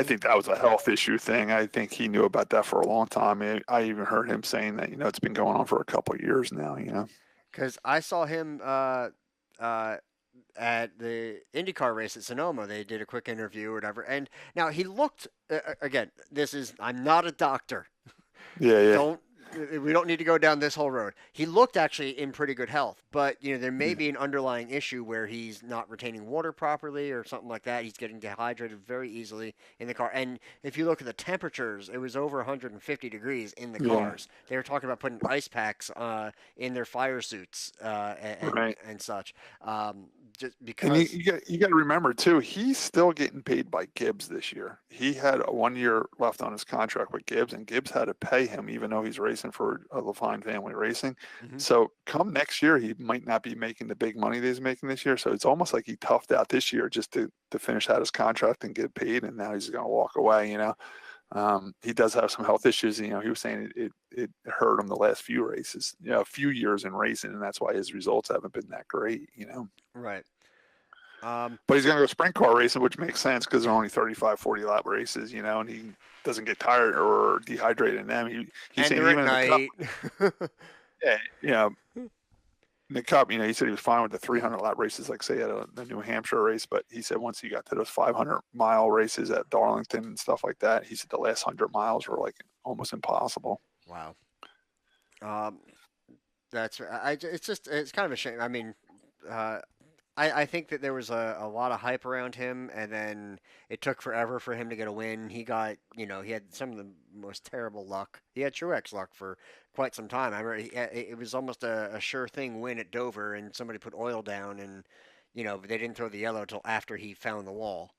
think that was a health issue thing. I think he knew about that for a long time. I even heard him saying that, it's been going on for a couple of years now. because I saw him at the IndyCar race at Sonoma, they did a quick interview or whatever. And now he looked again. I'm not a doctor. Yeah, yeah, Don't we don't need to go down this whole road. He looked actually in pretty good health, but there may yeah. be an underlying issue where he's not retaining water properly or something like that. He's getting dehydrated very easily in the car. And if you look at the temperatures, it was over 150 degrees in the Yeah. cars. They were talking about putting ice packs in their fire suits Right. and such. Just And because. you got to remember too, he's still getting paid by Gibbs this year. He had a 1 year left on his contract with Gibbs, and Gibbs had to pay him even though he's racing for Lafine Family Racing. Mhm. So come next year, he might not be making the big money that he's making this year. So it's almost like he toughed out this year just to finish out his contract and get paid, and now he's going to walk away. He does have some health issues. He was saying it hurt him the last few races, a few years in racing, and that's why his results haven't been that great. Right. But he's going to go sprint car racing, which makes sense because they're only 35, 40 lap races, and he doesn't get tired or dehydrated in them. He's And saying they're even at in the Cup, night. yeah, in the Cup, he said he was fine with the 300 lap races, like say at the New Hampshire race. But he said once he got to those 500-mile races at Darlington and stuff like that, he said the last 100 miles were like almost impossible. Wow. Um, it's kind of a shame. I mean, I think that there was a lot of hype around him, and then it took forever for him to get a win. He got, he had some of the most terrible luck. He had Truex luck for quite some time. I remember it was almost a sure thing win at Dover, and somebody put oil down, and they didn't throw the yellow until after he found the wall.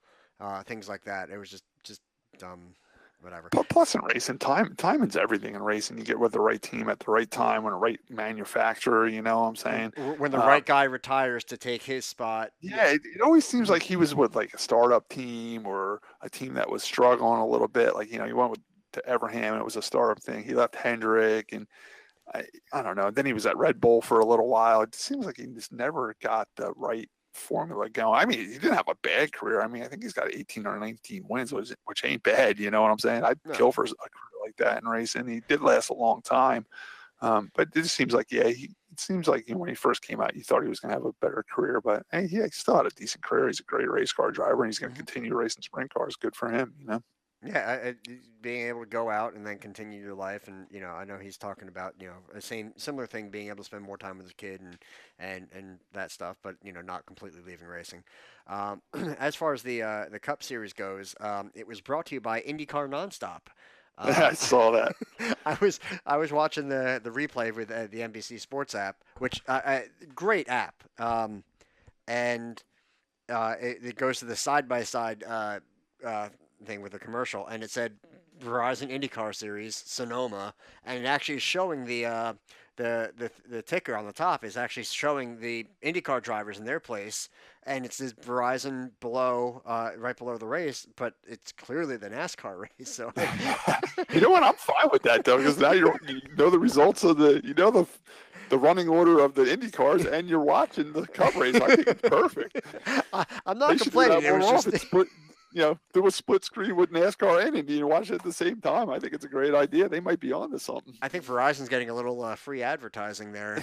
Things like that. It was just dumb, whatever. But plus in racing, timing's everything in racing. You get with the right team at the right time, when the right manufacturer. You know what I'm saying? When the right guy retires to take his spot. Yeah, it always seems like he was with like a startup team or a team that was struggling a little bit. Like, he went to Everham and it was a startup thing. He left Hendrick and I don't know. Then he was at Red Bull for a little while. It seems like he just never got the right formula going. I mean, he didn't have a bad career. I mean, I think he's got 18 or 19 wins, which ain't bad. You know what I'm saying? I'd kill for a career like that in racing. He did last a long time. But it just seems like, it seems like when he first came out, you thought he was going to have a better career. But hey, he still had a decent career. He's a great race car driver, and he's going to continue racing sprint cars. Good for him. Yeah, being able to go out and then continue your life, and I know he's talking about a similar thing, being able to spend more time with his kid and that stuff, but not completely leaving racing. As far as the Cup Series goes, it was brought to you by IndyCar Nonstop. I saw that. I was watching the replay with the NBC Sports app, which great app, and it goes to the side by side thing with the commercial, and it said Verizon IndyCar Series Sonoma, and it actually is showing the ticker on the top is actually showing the IndyCar drivers in their place, and it says Verizon below, right below the race, but it's clearly the NASCAR race. So, You know what? I'm fine with that though, because now you know the results of the running order of the Indy cars, and you're watching the Cup race. I think it's perfect. I'm not They should do complaining. that It more was often. just Do a split screen with NASCAR and Indy and watch it at the same time. I think it's a great idea. They might be onto something. I think Verizon's getting a little free advertising there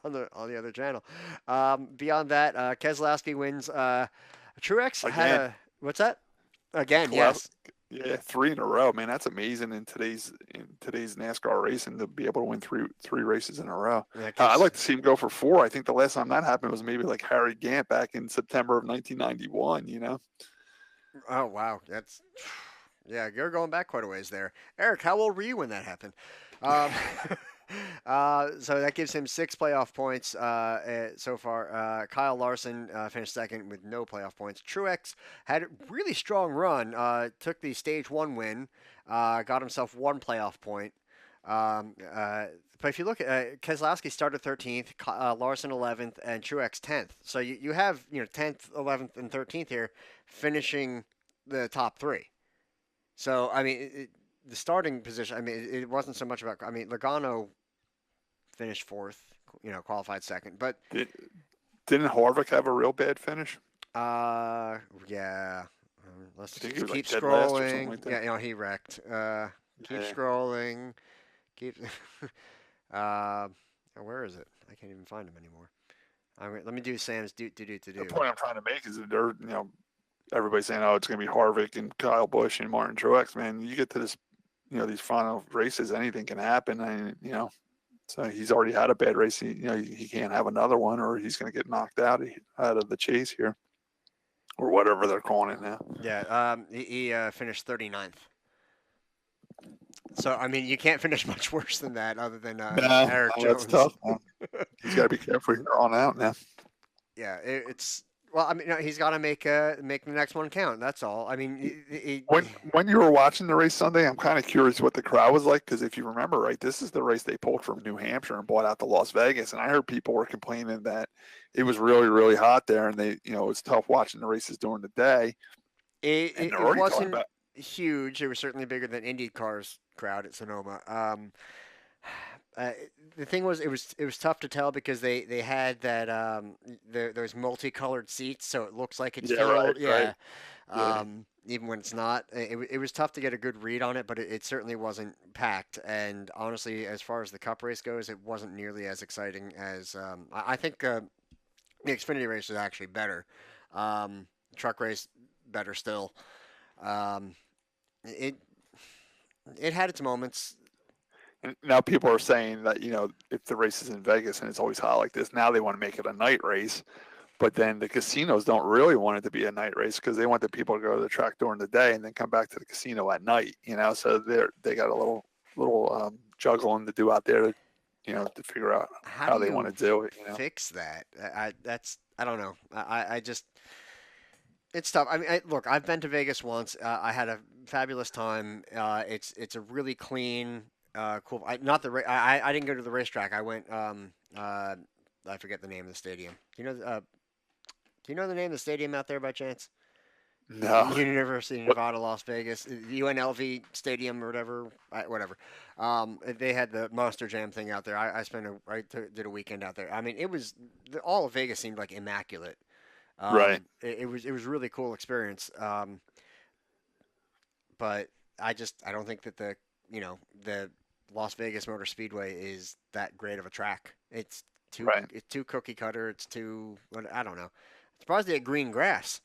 on the other channel. Beyond that, Keselowski wins. Truex had a what's that? Again, yes. Yeah, 3 in a row, man. That's amazing in today's NASCAR racing to be able to win three races in a row. Yeah, I'd like to see him go for 4. I think the last time that happened was maybe like Harry Gant back in September of 1991. Oh wow, you're going back quite a ways there, Eric. How old were you when that happened? So that gives him 6 playoff points so far. Kyle Larson finished second with no playoff points. Truex had a really strong run. Took the stage 1 win. Got himself 1 playoff point. But if you look at Keselowski started 13th, Larson 11th, and Truex 10th. So you have 10th, 11th, and 13th here finishing the top 3. So I mean the starting position. I mean it wasn't so much about. I mean Logano finished 4th, qualified 2nd, but Didn't Harvick have a real bad finish? yeah. Let's I think he was keep like dead last or scrolling. something like that. Yeah, he wrecked. Keep Yeah. scrolling. Keep. Where is it? I can't even find him anymore. Let me do Sam's do. The point I'm trying to make is that they're, everybody's saying, oh, it's going to be Harvick and Kyle Busch and Martin Truex. Man, you get to this, these final races, anything can happen. And, so he's already had a bad race. He can't have another one, or he's going to get knocked out of the chase here, or whatever they're calling it now. Yeah, he finished 39th. So, I mean, you can't finish much worse than that other than Eric Jones. That's tough, man. He's got to be careful here on out now. Yeah, it's well. I mean, no, he's got to make the next one count. That's all. I mean, when you were watching the race Sunday, I'm kind of curious what the crowd was like, because if you remember, right, this is the race they pulled from New Hampshire and brought out to Las Vegas, and I heard people were complaining that it was really, really hot there, and it was tough watching the races during the day. It wasn't huge. It was certainly bigger than Indycar's crowd at Sonoma. The thing was, it was tough to tell because they had that those multicolored seats, so it looks like it's filled. Right, yeah. Right. Even when it's not, it was tough to get a good read on it, but it certainly wasn't packed. And honestly, as far as the Cup race goes, it wasn't nearly as exciting as I think the Xfinity race was actually better. Truck race better still. It had its moments. And now people are saying that, if the race is in Vegas and it's always hot like this, now they want to make it a night race. But then the casinos don't really want it to be a night race because they want the people to go to the track during the day and then come back to the casino at night, So they got a little juggling to do out there, to figure out how they want to do it. Fix that. I don't know. I just it's tough. I mean, look, I've been to Vegas once. I had a fabulous time. It's a really clean, cool. I didn't go to the racetrack. I went. I forget the name of the stadium. Do you know the name of the stadium out there by chance? No. University of Nevada, Las Vegas, UNLV Stadium or whatever. They had the Monster Jam thing out there. I did a weekend out there. I mean, all of Vegas seemed like immaculate. Right. It was really cool experience. But I don't think that the Las Vegas Motor Speedway is that great of a track. It's too cookie cutter. It's too, I don't know. Surprised they had green grass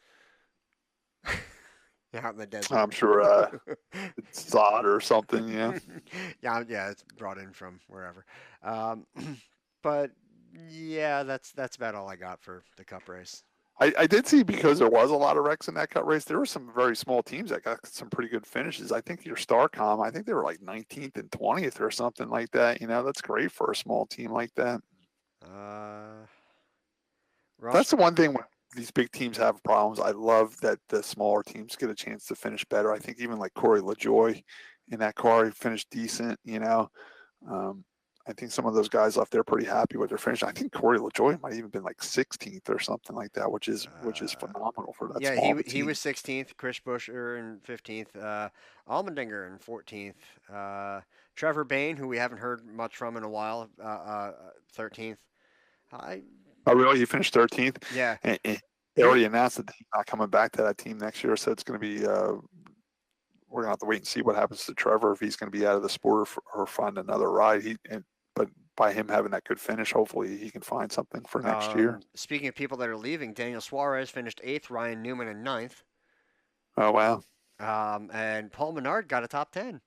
out in the desert. I'm sure it's sod or something, yeah. Yeah, it's brought in from wherever. But yeah, that's about all I got for the Cup race. I did see, because there was a lot of wrecks in that Cup race, there were some very small teams that got some pretty good finishes. I think your Starcom, I think they were like 19th and 20th or something like that. That's great for a small team like that. That's the one thing when these big teams have problems. I love that the smaller teams get a chance to finish better. I think even like Corey LaJoy in that car, he finished decent, I think some of those guys left there pretty happy with their finish. I think Corey LaJoy might even been like 16th or something like that, which is phenomenal for that. Yeah, small he was 16th. Chris Buescher in 15th. Allmendinger in 14th. Trevor Bayne, who we haven't heard much from in a while, 13th. Oh, really? He finished 13th? Yeah. And they already announced that he's not coming back to that team next year, so it's going to be we're going to have to wait and see what happens to Trevor, if he's going to be out of the sport or find another ride. But by him having that good finish, hopefully he can find something for next year. Speaking of people that are leaving, Daniel Suarez finished 8th, Ryan Newman in 9th. Oh, wow. And Paul Menard got a top 10.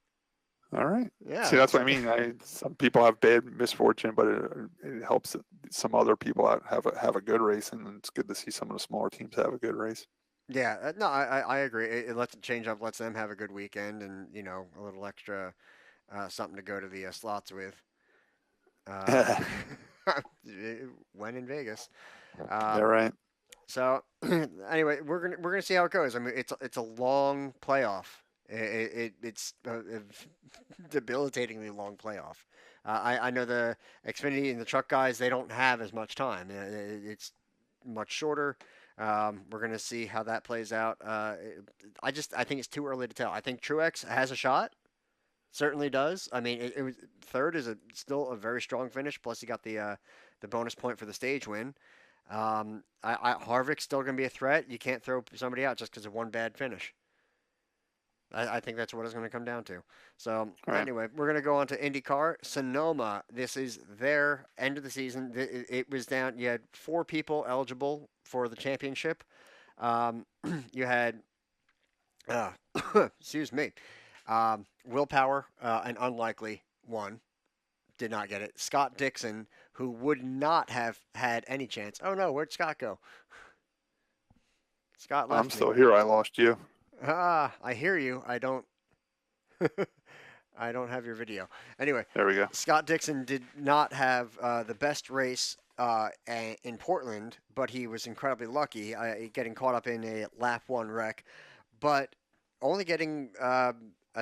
All right. Yeah. See, that's what I mean. Some people have bad misfortune, but it helps some other people out have a good race, and it's good to see some of the smaller teams have a good race. Yeah, no, I agree. It lets it change up, lets them have a good weekend, and a little extra something to go to the slots with. When in Vegas. Yeah, right. So anyway, we're gonna see how it goes. I mean, it's a long playoff. It's a debilitatingly long playoff. I know the Xfinity and the truck guys, they don't have as much time. It's much shorter. We're gonna see how that plays out. I think it's too early to tell. I think Truex has a shot. Certainly does. I mean, it was third is still a very strong finish. Plus, he got the bonus point for the stage win. Harvick's still going to be a threat. You can't throw somebody out just because of one bad finish. I think that's what it's going to come down to. So Right. anyway, we're going to go on to IndyCar. Sonoma. This is their end of the season. It was down. You had 4 people eligible for the championship. You had, uh, excuse me, Willpower, an unlikely one, did not get it. Scott Dixon, who would not have had any chance. Oh no, where'd Scott go? Scott I'm left me. still here. I lost you. Ah, I hear you. I don't. I don't have your video. Anyway, There we go. Scott Dixon did not have the best race in Portland, but he was incredibly lucky, getting caught up in a lap one wreck, but only getting a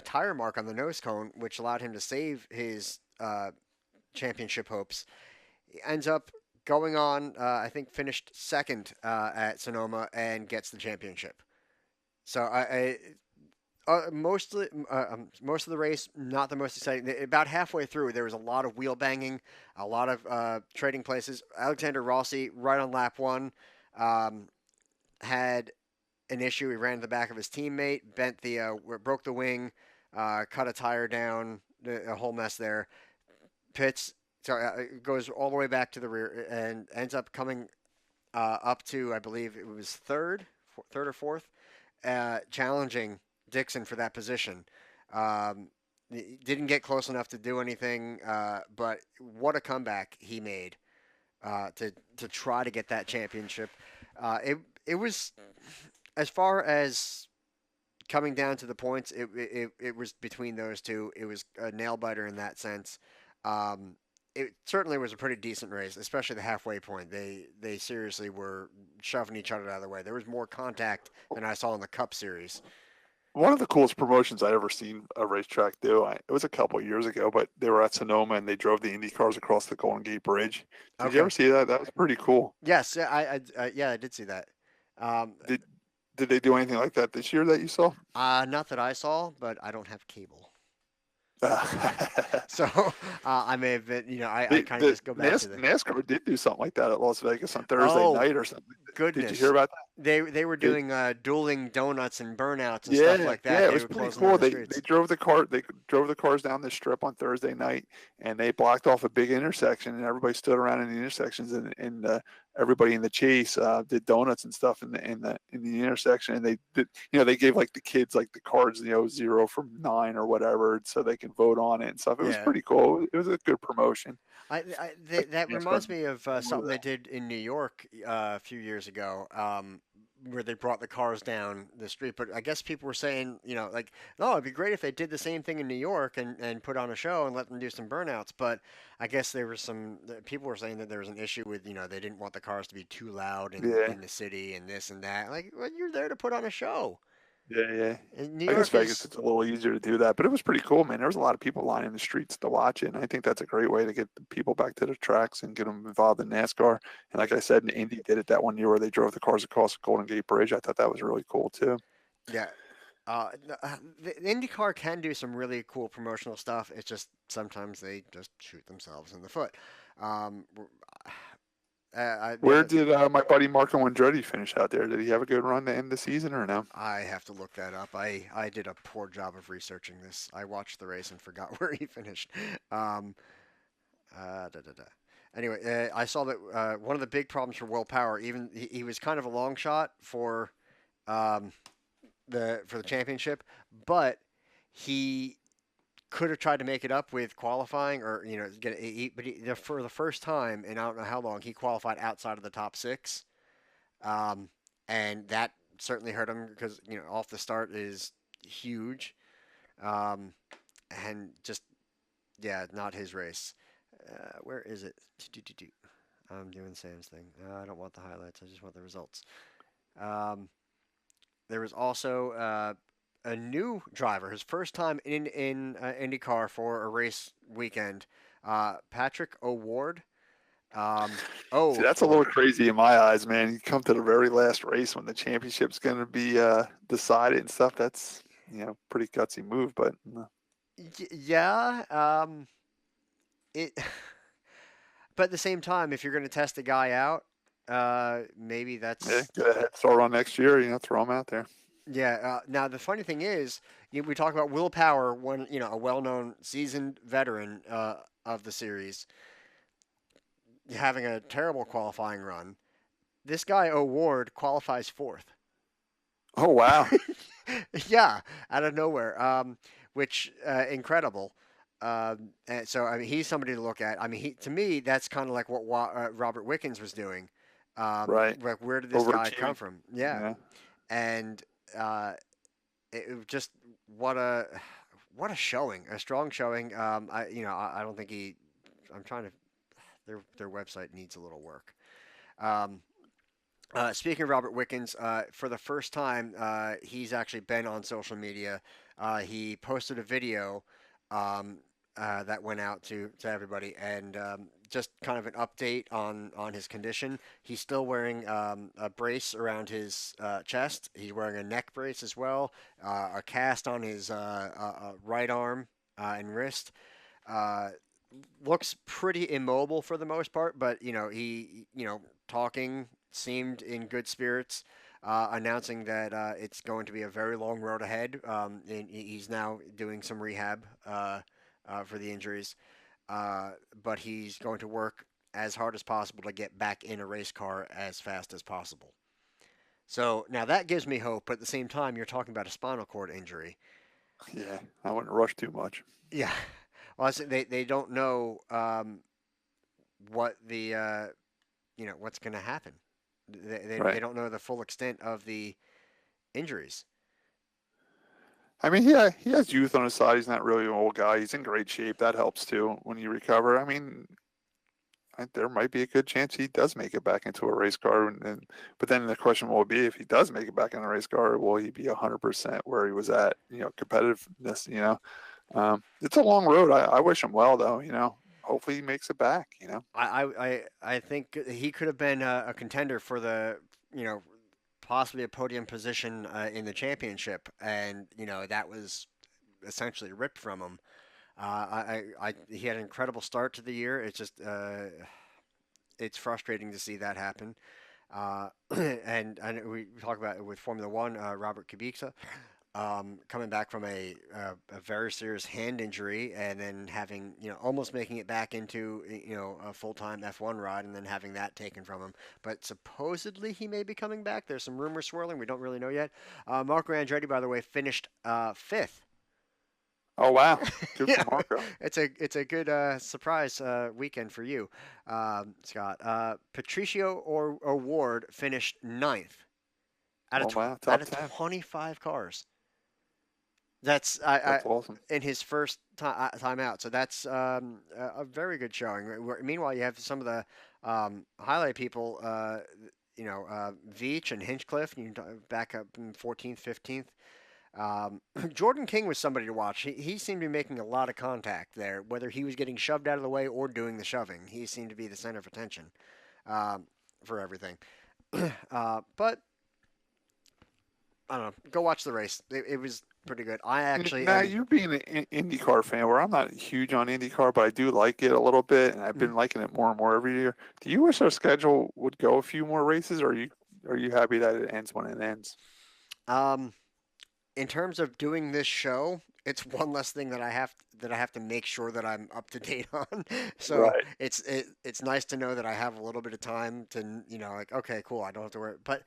tire mark on the nose cone, which allowed him to save his championship hopes. He ends up going on, I think, finished second at Sonoma and gets the championship. So most of the race, not the most exciting. About halfway through, there was a lot of wheel banging, a lot of trading places. Alexander Rossi, right on lap one, um, had an issue. He ran to the back of his teammate, broke the wing, cut a tire down, a whole mess there. Pits, goes all the way back to the rear and ends up coming up to, I believe it was third or fourth, challenging Dixon for that position. Didn't get close enough to do anything, but what a comeback he made to try to get that championship. It was, as far as coming down to the points, it was between those two. It was a nail biter in that sense. Um, it certainly was a pretty decent race, especially the halfway point. They seriously were shoving each other out of the way. There was more contact than I saw in the Cup Series. One of the coolest promotions I ever seen a racetrack do. It was a couple of years ago, but they were at Sonoma and they drove the Indy cars across the Golden Gate Bridge. Did you ever Okay. see that? That was pretty cool. Yes, yeah, yeah, I did see that. Um, Did did they do anything like that this year that you saw? Not that I saw, but I don't have cable, so I may have been. I kind of just go back to the. NASCAR did do something like that at Las Vegas on Thursday Oh night or something. Did you goodness, hear about they were that? doing dueling donuts and burnouts and stuff Yeah, like yeah, that. it They was were pretty closing down cool. the They streets. drove the cars down the strip on Thursday night, and they blocked off a big intersection, and everybody stood around in the intersections, and everybody in the chase did donuts and stuff in the intersection, and they did, they gave like the kids like the cards, 0 from 9 or whatever, so they can vote on it and stuff. It was Yeah, pretty cool. It was a good promotion. that NASCAR reminds me of more of something they that. did in New York a few years ago, where they brought the cars down the street. But I guess people were saying, like, no, it'd be great if they did the same thing in New York and put on a show and let them do some burnouts. But I guess there was people were saying that there was an issue with, they didn't want the cars to be too loud Yeah. in the city and this and that. Like, well, you're there to put on a show. Yeah, yeah. And New I guess York Vegas is, it's a little easier to do that, but it was pretty cool, man. There was a lot of people lining the streets to watch it, and I think that's a great way to get the people back to the tracks and get them involved in NASCAR. And like I said, Indy did it that one year where they drove the cars across the Golden Gate Bridge. I thought that was really cool too. yeah. The IndyCar can do some really cool promotional stuff. It's just sometimes they just shoot themselves in the foot. Um, the Where other, did my buddy Marco Andretti finish out there? Did he have a good run to end the season or no? I have to look that up. I did a poor job of researching this. I watched the race and forgot where he finished. Um, da, da, da. Anyway, I saw that one of the big problems for Will Power, even he was kind of a long shot um, for the championship, but he could have tried to make it up with qualifying or for the first time in I don't know how long he qualified outside of the top six, um, and that certainly hurt him because off the start is huge, um, and just yeah, not his race. Where is it? I'm doing Sam's thing. I don't want the highlights. I just want the results. Um, there was also a new driver, his first time in IndyCar for a race weekend. Patrick O'Ward. See, that's a little crazy in my eyes, man. You come to the very last race when the championship's going to be decided and stuff. That's pretty gutsy move, but Yeah. It. But at the same time, if you're going to test a guy out, maybe yeah, that's go ahead, start on next year. Throw him out there. Yeah. Now the funny thing is, we talk about Will Power, one a well-known, seasoned veteran of the series, having a terrible qualifying run. This guy O'Ward qualifies fourth. Oh wow. Yeah, out of nowhere. Which incredible. And so I mean, he's somebody to look at. I mean, to me, that's kind of like what Robert Wickens was doing. Right. Like, where did this guy come Overachieving. from? Yeah, Yeah. and uh, it was just what a what a showing, a strong showing. I don't think he. I'm trying to. Their website needs a little work. Um, Speaking of Robert Wickens, for the first time, he's actually been on social media. He posted a video um, that went out to everybody, and just kind of an update on his condition. He's still wearing a brace around his chest. He's wearing a neck brace as well, a cast on his right arm and wrist. Uh, Looks pretty immobile for the most part, but he talking seemed in good spirits, announcing that it's going to be a very long road ahead. And he's now doing some rehab for the injuries, but he's going to work as hard as possible to get back in a race car as fast as possible. So now that gives me hope, but at the same time, you're talking about a spinal cord injury. Yeah. I wouldn't rush too much. Yeah. Well, they don't know what the what's going to happen. They Right. don't know the full extent of the injuries. I mean, he has youth on his side. He's not really an old guy. He's in great shape. That helps too when you recover. I mean, there might be a good chance he does make it back into a race car. But then the question will be, if he does make it back in a race car, will he be 100% where he was at? Competitiveness. It's a long road. I wish him well, though. Hopefully he makes it back. I think he could have been a contender for the possibly a podium position in the championship, and that was essentially ripped from him. He had an incredible start to the year. It's just it's frustrating to see that happen. And we talk about it with Formula One, Robert Kubica, coming back from a very serious hand injury, and then having almost making it back into a full time F1 ride, and then having that taken from him. But supposedly he may be coming back. There's some rumors swirling. We don't really know yet. Marco Andretti, by the way, finished fifth. Oh wow, good Yeah, for Marco. it's a good surprise weekend for you, Scott. Patricio or Award finished ninth out of Oh wow, out top of 10. 25 cars. That's I That's awesome. in his first time out. So that's a very good showing. Meanwhile, you have some of the highlight people, Veach and Hinchcliffe, back up in 14th, 15th. Jordan King was somebody to watch. He seemed to be making a lot of contact there, whether he was getting shoved out of the way or doing the shoving. He seemed to be the center of attention for everything. But I don't know. Go watch the race. It was pretty good. I actually Now, am. you being an IndyCar fan, where I'm not huge on IndyCar, but I do like it a little bit, and I've been liking it more and more every year. Do you wish our schedule would go a few more races, or are you happy that it ends when it ends? Um, in terms of doing this show, it's one less thing that I have to make sure that I'm up to date on. So Right. it's nice to know that I have a little bit of time to like, okay, cool, I don't have to worry. But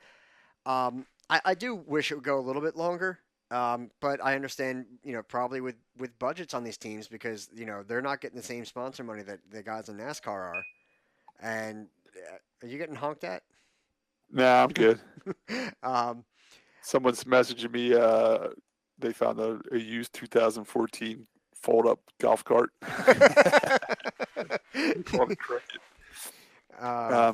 I do wish it would go a little bit longer. But I understand, probably with budgets on these teams, because they're not getting the same sponsor money that the guys in NASCAR are. And are you getting honked at? Nah, I'm good. um, Someone's messaging me. They found a used 2014 fold-up golf cart. They called it Cricket. uh,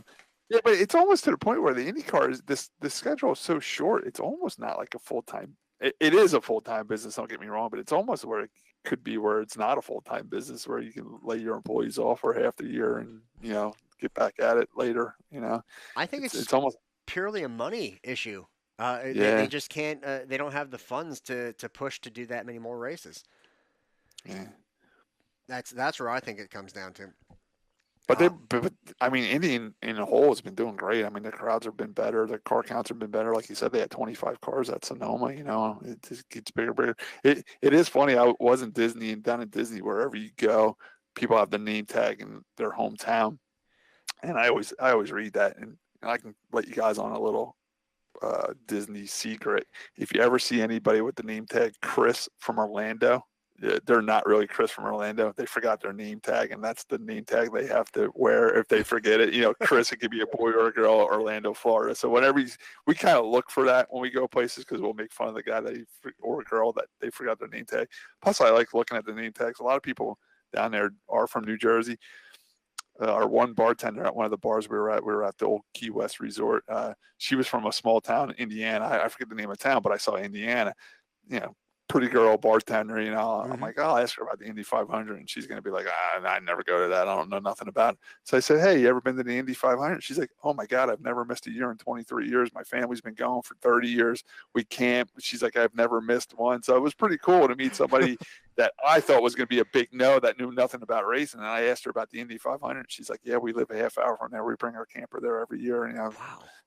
Yeah, but it's almost to the point where the IndyCar is the schedule is so short. It's almost not like a full-time. It is a full-time business. Don't get me wrong, but it's almost where it could be where it's not a full-time business, where you can lay your employees off for half the year and get back at it later. I think It's it's it's almost purely a money issue. They yeah just can't. They don't have the funds to push to do that many more races. yeah. That's where I think it comes down to. But I mean, Indy in a whole has been doing great. I mean, the crowds have been better. The car counts have been better. Like you said, they had 25 cars at Sonoma. You know, it just gets bigger, bigger. It is funny. I was in Disney and down in Disney, wherever you go, people have the name tag in their hometown, and I always read that, and I can let you guys on a little Disney secret. If you ever see anybody with the name tag Chris from Orlando, they're not really Chris from Orlando. They forgot their name tag, and that's the name tag they have to wear if they forget it. You know, Chris, it could be a boy or a girl, Orlando, Florida. So whenever we kind of look for that when we go places because we'll make fun of the guy or a girl that they forgot their name tag. Plus, I like looking at the name tags. A lot of people down there are from New Jersey. Our one bartender at one of the bars we were at the old Key West Resort. She was from a small town in Indiana. I forget the name of the town, but I saw Indiana. You know, pretty girl bartender. You know, I'm like, I'll ask her about the Indy 500, and she's gonna be like, I never go to that. I don't know nothing about it. So I said, hey, you ever been to the Indy 500? She's like, oh my God, I've never missed a year in 23 years. My family's been going for 30 years. We camp. She's like, I've never missed one. So it was pretty cool to meet somebody that I thought was going to be a big no that knew nothing about racing. And I asked her about the Indy 500. She's like, yeah, we live a half hour from there. We bring our camper there every year. And, you know,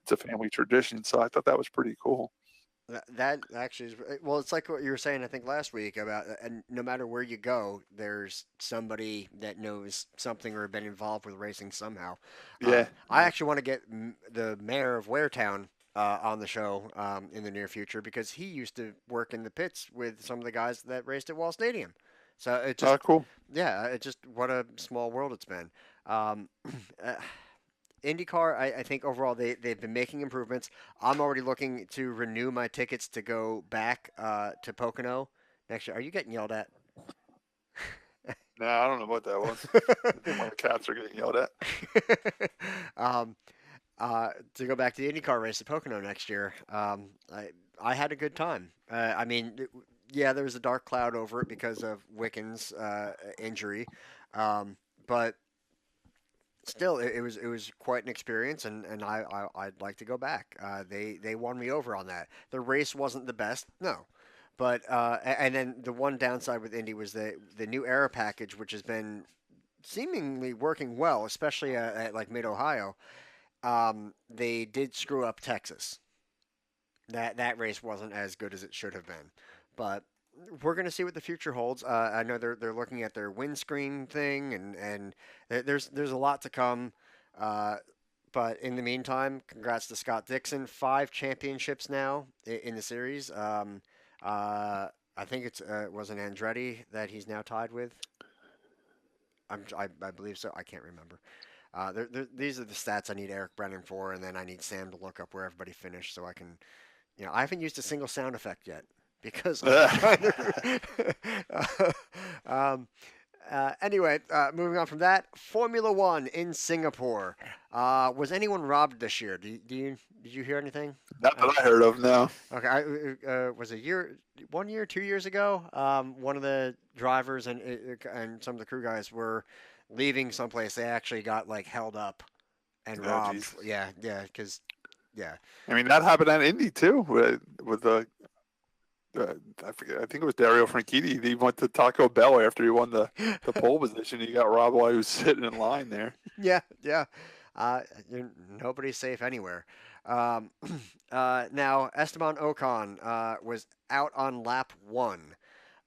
it's a family tradition. So I thought that was pretty cool. That actually is well. It's like what you were saying, I think last week about, and no matter where you go, there's somebody that knows something or been involved with racing somehow. Yeah. I actually want to get the mayor of Waretown on the show in the near future because he used to work in the pits with some of the guys that raced at Wall Stadium. So it just cool. Yeah, it just what a small world it's been. IndyCar, I think overall they've been making improvements. I'm already looking to renew my tickets to go back to Pocono next year. Are you getting yelled at? No, I don't know what that was. I think my cats are getting yelled at. To go back to the IndyCar race at Pocono next year. I had a good time. I mean, yeah, there was a dark cloud over it because of Wicken's injury, but still, it was quite an experience, and I'd like to go back. They won me over on that. The race wasn't the best, no, but and then the one downside with Indy was the new air package, which has been seemingly working well, especially at like Mid Ohio. They did screw up Texas. That race wasn't as good as it should have been, but we're going to see what the future holds. I know they're looking at their windscreen thing, and there's a lot to come. But in the meantime, congrats to Scott Dixon. 5 championships now in the series. I think it was an Andretti that he's now tied with. I believe so. I can't remember. These are the stats I need Eric Brennan for, and then I need Sam to look up where everybody finished so I can. I haven't used a single sound effect yet because I'm trying to. Anyway, moving on from that, Formula One in Singapore. Was anyone robbed this year? Did you hear anything? Not that I heard of, no. Okay, was a year, 1 year, 2 years ago. One of the drivers and some of the crew guys were leaving someplace. They actually got like held up and robbed. Geez. Yeah, because. Yeah. I mean, that happened at Indy too with the I forget. I think it was Dario Franchitti. He went to Taco Bell after he won the pole position. He got robbed while he was sitting in line there. Yeah. Nobody's safe anywhere. Now Esteban Ocon was out on lap 1,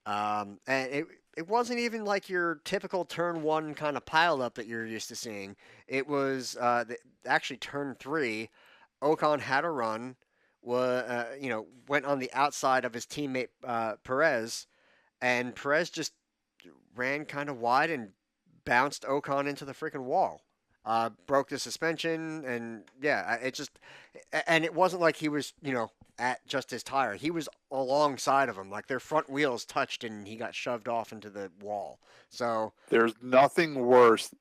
and it wasn't even like your typical turn 1 kind of pileup that you're used to seeing. It was actually turn 3. Ocon had a run, went on the outside of his teammate Perez, and Perez just ran kind of wide and bounced Ocon into the freaking wall. Broke the suspension, and yeah, and it wasn't like he was, at just his tire. He was alongside of him, like their front wheels touched, and he got shoved off into the wall. So there's nothing worse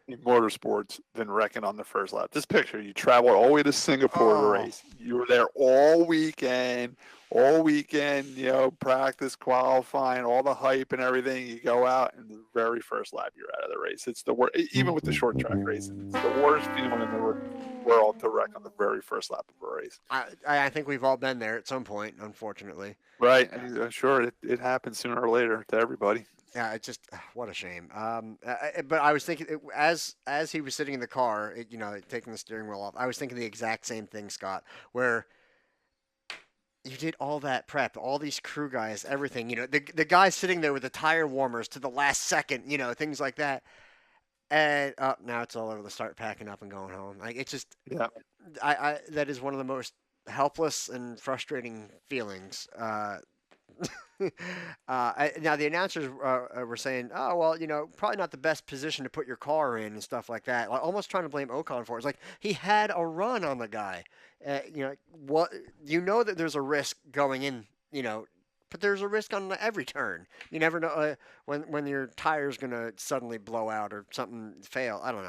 in motorsports than wrecking on the first lap. This picture, you traveled all the way to Singapore to race. You were there all weekend, practice, qualifying, all the hype and everything. You go out and the very first lap you're out of the race. It's the worst, even with the short track racing. It's the worst feeling in the world to wreck on the very first lap of a race. I think we've all been there at some point, unfortunately. Right. I'm sure it happens sooner or later to everybody. Yeah, it's just what a shame. But I was thinking as he was sitting in the car, taking the steering wheel off, I was thinking the exact same thing, Scott, where you did all that prep, all these crew guys, everything. The guy sitting there with the tire warmers to the last second, things like that, and now it's all over the start packing up and going home. Like it's just, Yeah. I that is one of the most helpless and frustrating feelings. Now the announcers were saying, "Oh well, probably not the best position to put your car in and stuff like that." Like, almost trying to blame Ocon for it. It's like he had a run on the guy. What that there's a risk going in. But there's a risk on every turn. You never know when your tire's gonna suddenly blow out or something fail. I don't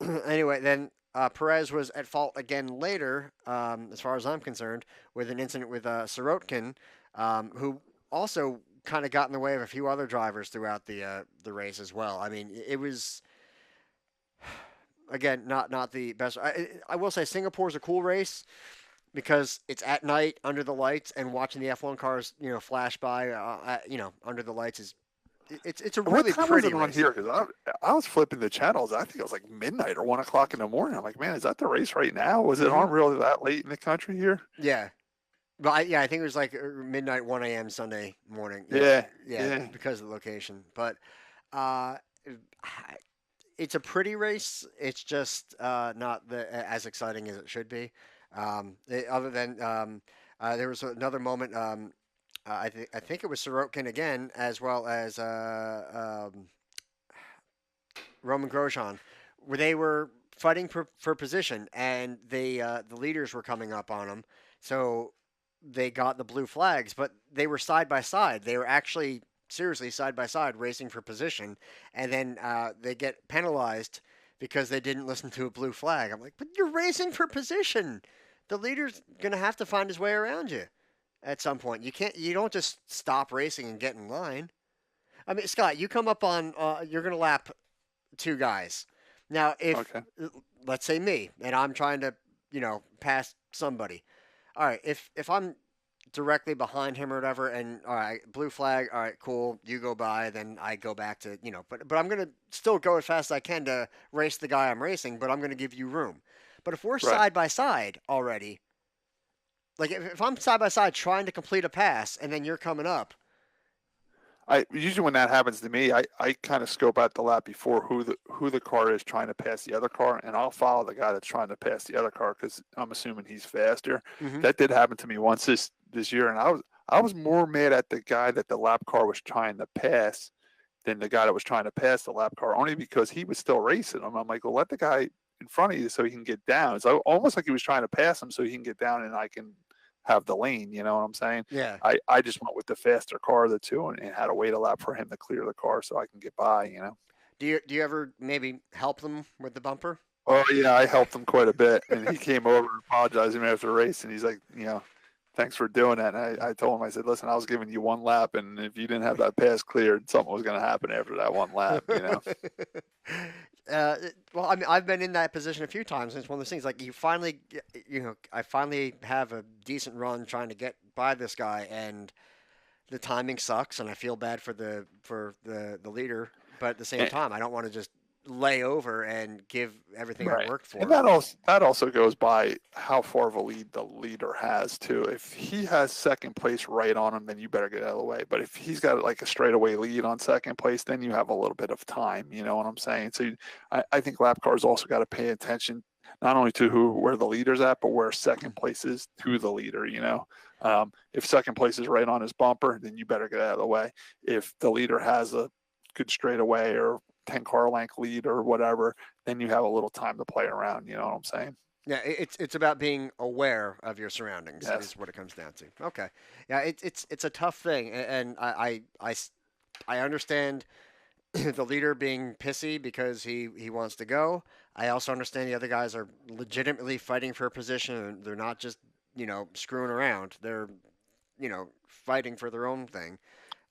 know. Anyway, then Perez was at fault again later, as far as I'm concerned, with an incident with Sirotkin, who also kind of got in the way of a few other drivers throughout the race as well. I mean, it was again not the best. I will say Singapore's a cool race because it's at night under the lights and watching the F1 cars flash by under the lights is it's a What really time was pretty it on race. here? Because I was flipping the channels. I think it was like midnight or 1 o'clock in the morning. I'm like, man, is that the race right now? Was it on really that late in the country here? Yeah. But I think it was like midnight, 1 a.m. Sunday morning. Yeah, Yeah, yeah. because of the location. But uh, it's a pretty race. It's just not as exciting as it should be. Other than there was another moment. I think it was Sorokin again, as well as Roman Grosjean, where they were fighting for position, and the leaders were coming up on them. So they got the blue flags, but they were side by side. They were actually seriously side by side racing for position, and then they get penalized because they didn't listen to a blue flag. I'm like, but you're racing for position. The leader's gonna have to find his way around you at some point. You don't just stop racing and get in line. I mean, Scott, you come up on you're gonna lap two guys. Now, if Okay. let's say me and I'm trying to pass somebody, all right, if I'm directly behind him or whatever, and all right, blue flag, all right, cool, you go by, then I go back to but I'm gonna still go as fast as I can to race the guy I'm racing, but I'm gonna give you room. But if we're Right. side by side already, like if I'm side by side trying to complete a pass and then you're coming up, I usually when that happens to me, I kind of scope out the lap before who the car is trying to pass the other car, and I'll follow the guy that's trying to pass the other car because I'm assuming he's faster. hmm That did happen to me once this year, and I was more mad at the guy that the lap car was trying to pass than the guy that was trying to pass the lap car, only because he was still racing him. I'm like, well, let the guy in front of you so he can get down. It's almost like he was trying to pass him so he can get down and I can have the lane. You know what I'm saying? yeah. I just went with the faster car of the two and had to wait a lap for him to clear the car so I can get by. Do you ever maybe help them with the bumper? Oh yeah, I helped him quite a bit, and he came over and apologized to me after the race, and he's like, thanks for doing that. And I told him, I said, listen, I was giving you one lap, and if you didn't have that pass cleared, something was going to happen after that one lap. Well, I mean, I've been in that position a few times. And it's one of those things like I finally have a decent run trying to get by this guy, and the timing sucks, and I feel bad for the leader. But at the same And, time, I don't want to just lay over and give everything I right. worked And for. that also goes by how far of a lead the leader has too. If he has second place right on him, then you better get out of the way. But if he's got like a straightaway lead on second place, then you have a little bit of time. You know what I'm saying? So I think lap cars also got to pay attention not only to where the leader's at, but where second place is to the leader. If second place is right on his bumper, then you better get out of the way. If the leader has a good straightaway or 10 car length lead or whatever, then you have a little time to play around. You know what I'm saying? Yeah, it's about being aware of your surroundings Yes. is what it comes down to. Okay, yeah, it's a tough thing, and I understand the leader being pissy because he wants to go. I also understand the other guys are legitimately fighting for a position, and they're not just screwing around. They're fighting for their own thing.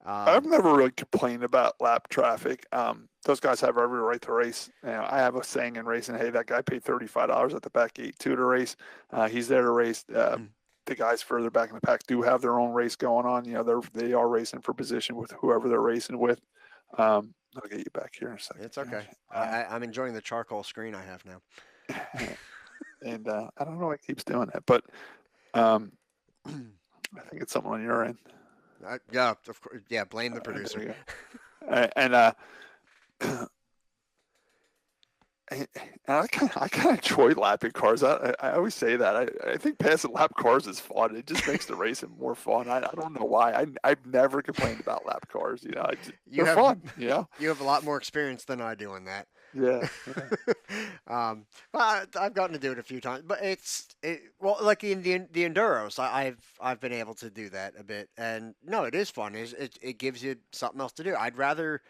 I've Um, never really complained about lap traffic. Those guys have every right to race. I have a saying in racing, hey, that guy paid $35 at the back gate too to race. He's there to race. the guys further back in the pack do have their own race going on. You know, they are racing for position with whoever they're racing with. I'll get you back here in a second. It's okay. I'm enjoying the charcoal screen I have now. And I don't know why it keeps doing that, but I think it's something on your end. Yeah, of course. Yeah, blame the There producer. you go. And I kind of enjoy lapping cars. I always say that. I think passing lap cars is fun. It just makes the racing more fun. I don't know why. I've never complained about lap cars. You know, they're fun. You know, you have a lot more experience than I do in that. yeah. Well, I've gotten to do it a few times, but well, like in the enduros, I've been able to do that a bit, and no, it is fun. It gives you something else to do. I'd rather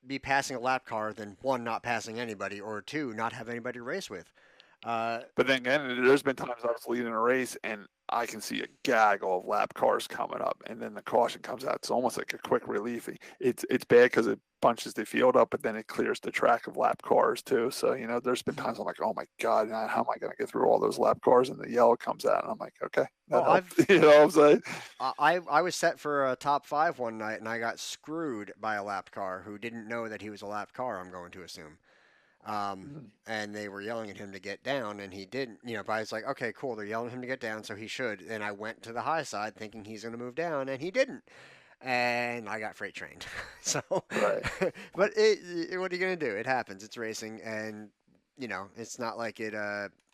be passing a lap car than one, not passing anybody, or two, not have anybody to race with. But then again, there's been times I was leading a race and I can see a gaggle of lap cars coming up, and then the caution comes out. It's almost like a quick relief. It's bad because it bunches the field up, but then it clears the track of lap cars too. So, you know, there's been times I'm like, oh my God, how am I going to get through all those lap cars? And the yellow comes out, and I'm like, okay, that helped. You know what I'm saying? I was set for a top 5 one night, and I got screwed by a lap car who didn't know that he was a lap car, I'm going to assume. And they were yelling at him to get down, and he didn't. You know, but I was like, okay, cool. They're yelling at him to get down, so he should. And I went to the high side thinking he's going to move down, and he didn't. And I got freight trained. So, Right. but what are you going to do? It happens. It's racing, and you know, it's not like it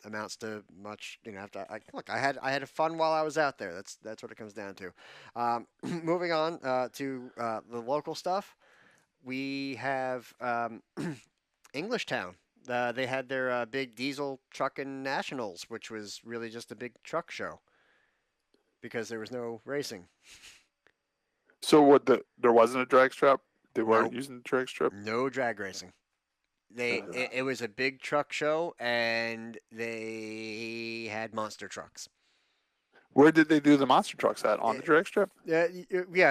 amounts to much. You know, look, I had fun while I was out there. That's what it comes down to. Moving on to the local stuff, we have. Englishtown. They had their big diesel trucking nationals, which was really just a big truck show because there was no racing. So there wasn't a drag strap? They weren't Nope. using the drag strip? No drag racing. It was a big truck show, and they had monster trucks. Where did they do the monster trucks at? On the drag strip? Yeah,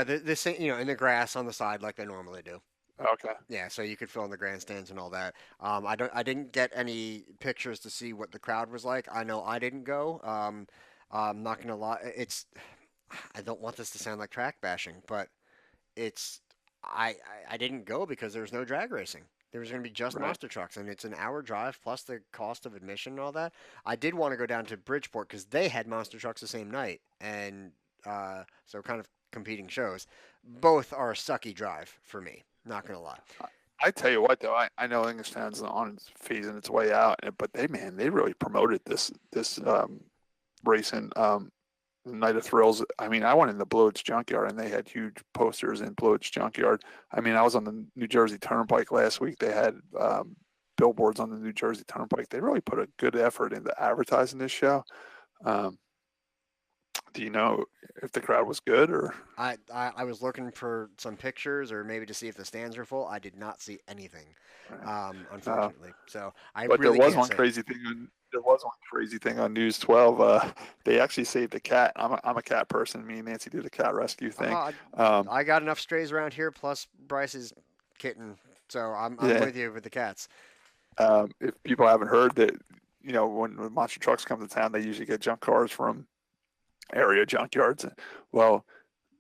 the same, you know, in the grass on the side like they normally do. Okay. Yeah, so you could fill in the grandstands and all that. I didn't get any pictures to see what the crowd was like. I know I didn't go. I'm not gonna lie. I don't want this to sound like track bashing, but I didn't go because there was no drag racing. There was going to be just Right. monster trucks, and it's an hour drive plus the cost of admission and all that. I did want to go down to Bridgeport because they had monster trucks the same night, and so kind of competing shows. Both are a sucky drive for me. Not gonna lie. I tell you what, though, I know Englishtown's on phasing its way out, but they really promoted this racing Night of Thrills. I mean, I went in the Blue Ridge Junkyard, and they had huge posters in Blue Ridge Junkyard. I mean, I was on the New Jersey Turnpike last week. They had billboards on the New Jersey Turnpike. They really put a good effort into advertising this show. Do you know if the crowd was good or? I was looking for some pictures or maybe to see if the stands were full. I did not see anything, unfortunately. So But really there was can't one say. crazy thing on. There was one crazy thing on News 12. They actually saved a cat. I'm a cat person. Me and Nancy did a cat rescue thing. I got enough strays around here, plus Bryce's kitten, so I'm with you with the cats. If people haven't heard that, you know, when monster trucks come to town, they usually get junk cars from area junkyards. Well,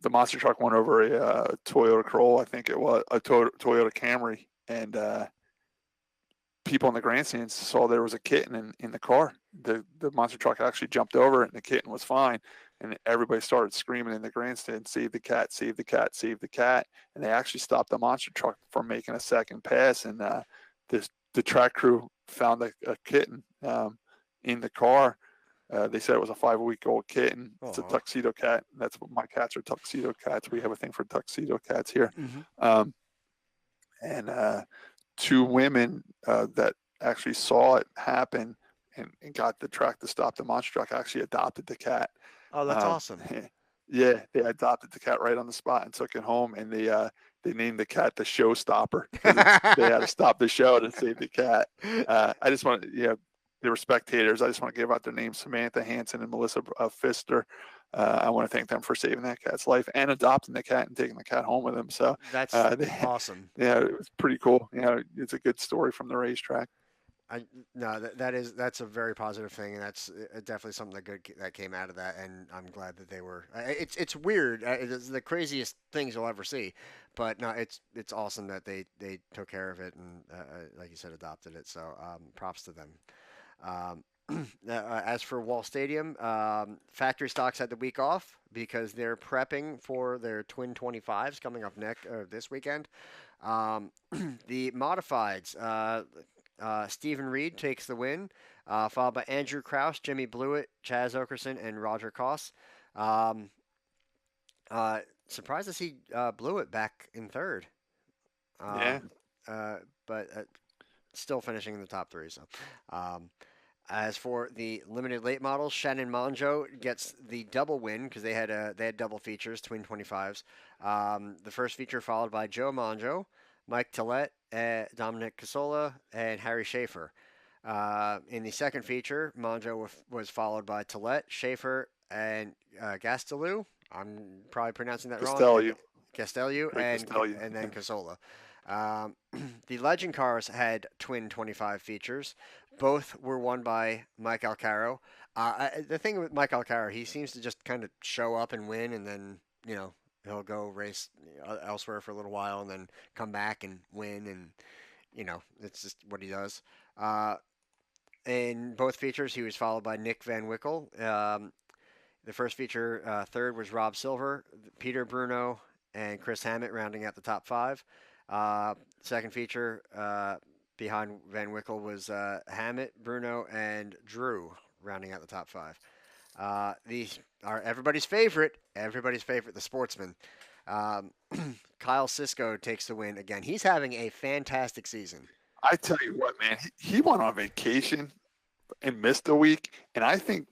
the monster truck went over a Toyota Corolla, I think it was a Toyota Camry, and people in the grandstands saw there was a kitten in the car. The monster truck actually jumped over it, and the kitten was fine. And everybody started screaming in the grandstand, "Save the cat! Save the cat! Save the cat!" And they actually stopped the monster truck from making a second pass. And the track crew found a kitten in the car. They said it was a 5-week-old kitten. It's a tuxedo cat. That's what my cats are, tuxedo cats. We have a thing for tuxedo cats here. Mm-hmm. And 2 women that actually saw it happen and got the track to stop the monster truck actually adopted the cat. Oh, that's awesome. Yeah, they adopted the cat right on the spot and took it home, and they named the cat the Showstopper. They had to stop the show to save the cat. I just want to, they were spectators. I just want to give out their names: Samantha Hansen and Melissa Pfister. I want to thank them for saving that cat's life and adopting the cat and taking the cat home with them. So that's awesome. Yeah, it was pretty cool. It's a good story from the racetrack. I no, that's a very positive thing, and that's definitely something that came out of that, and I'm glad that they were. It's weird. It's the craziest things you'll ever see, but no, it's awesome that they took care of it and like you said, adopted it. So props to them. Um, as for Wall Stadium, factory stocks had the week off because they're prepping for their Twin 25s coming up next this weekend. Um, the modifieds, Stephen Reed takes the win, followed by Andrew Kraus, Jimmy Blewett, Chaz Okerson, and Roger Koss. Um, Surprised to see Blewett back in third, Yeah. um, but still finishing in the top three. So, um, as for the limited late models, Shannon Monjo gets the double win because they had double features, twin 25s. The first feature followed by Joe Monjo, Mike Tillett, Dominic Casola, and Harry Schaefer. In the second feature, Monjo was followed by Tillett, Schaefer, and Gastelum. I'm probably pronouncing that wrong. Costello. Castellu Craig Costello. and then Casola. Um, the Legend cars had twin 25 features. Both were won by Mike Alcaro. The thing with Mike Alcaro, he seems to just kind of show up and win, and then he'll go race elsewhere for a little while, and then come back and win, and it's just what he does. Uh, in both features, he was followed by Nick Van Wickel. The first feature, third was Rob Silver, Peter Bruno, and Chris Hammett rounding out the top five. Second feature, behind Van Wickel was Hammett, Bruno, and Drew rounding out the top five. These are everybody's favorite, the sportsman. Um, Kyle Sisko takes the win again. He's having a fantastic season. I tell you what, man, he went on vacation and missed a week, and I think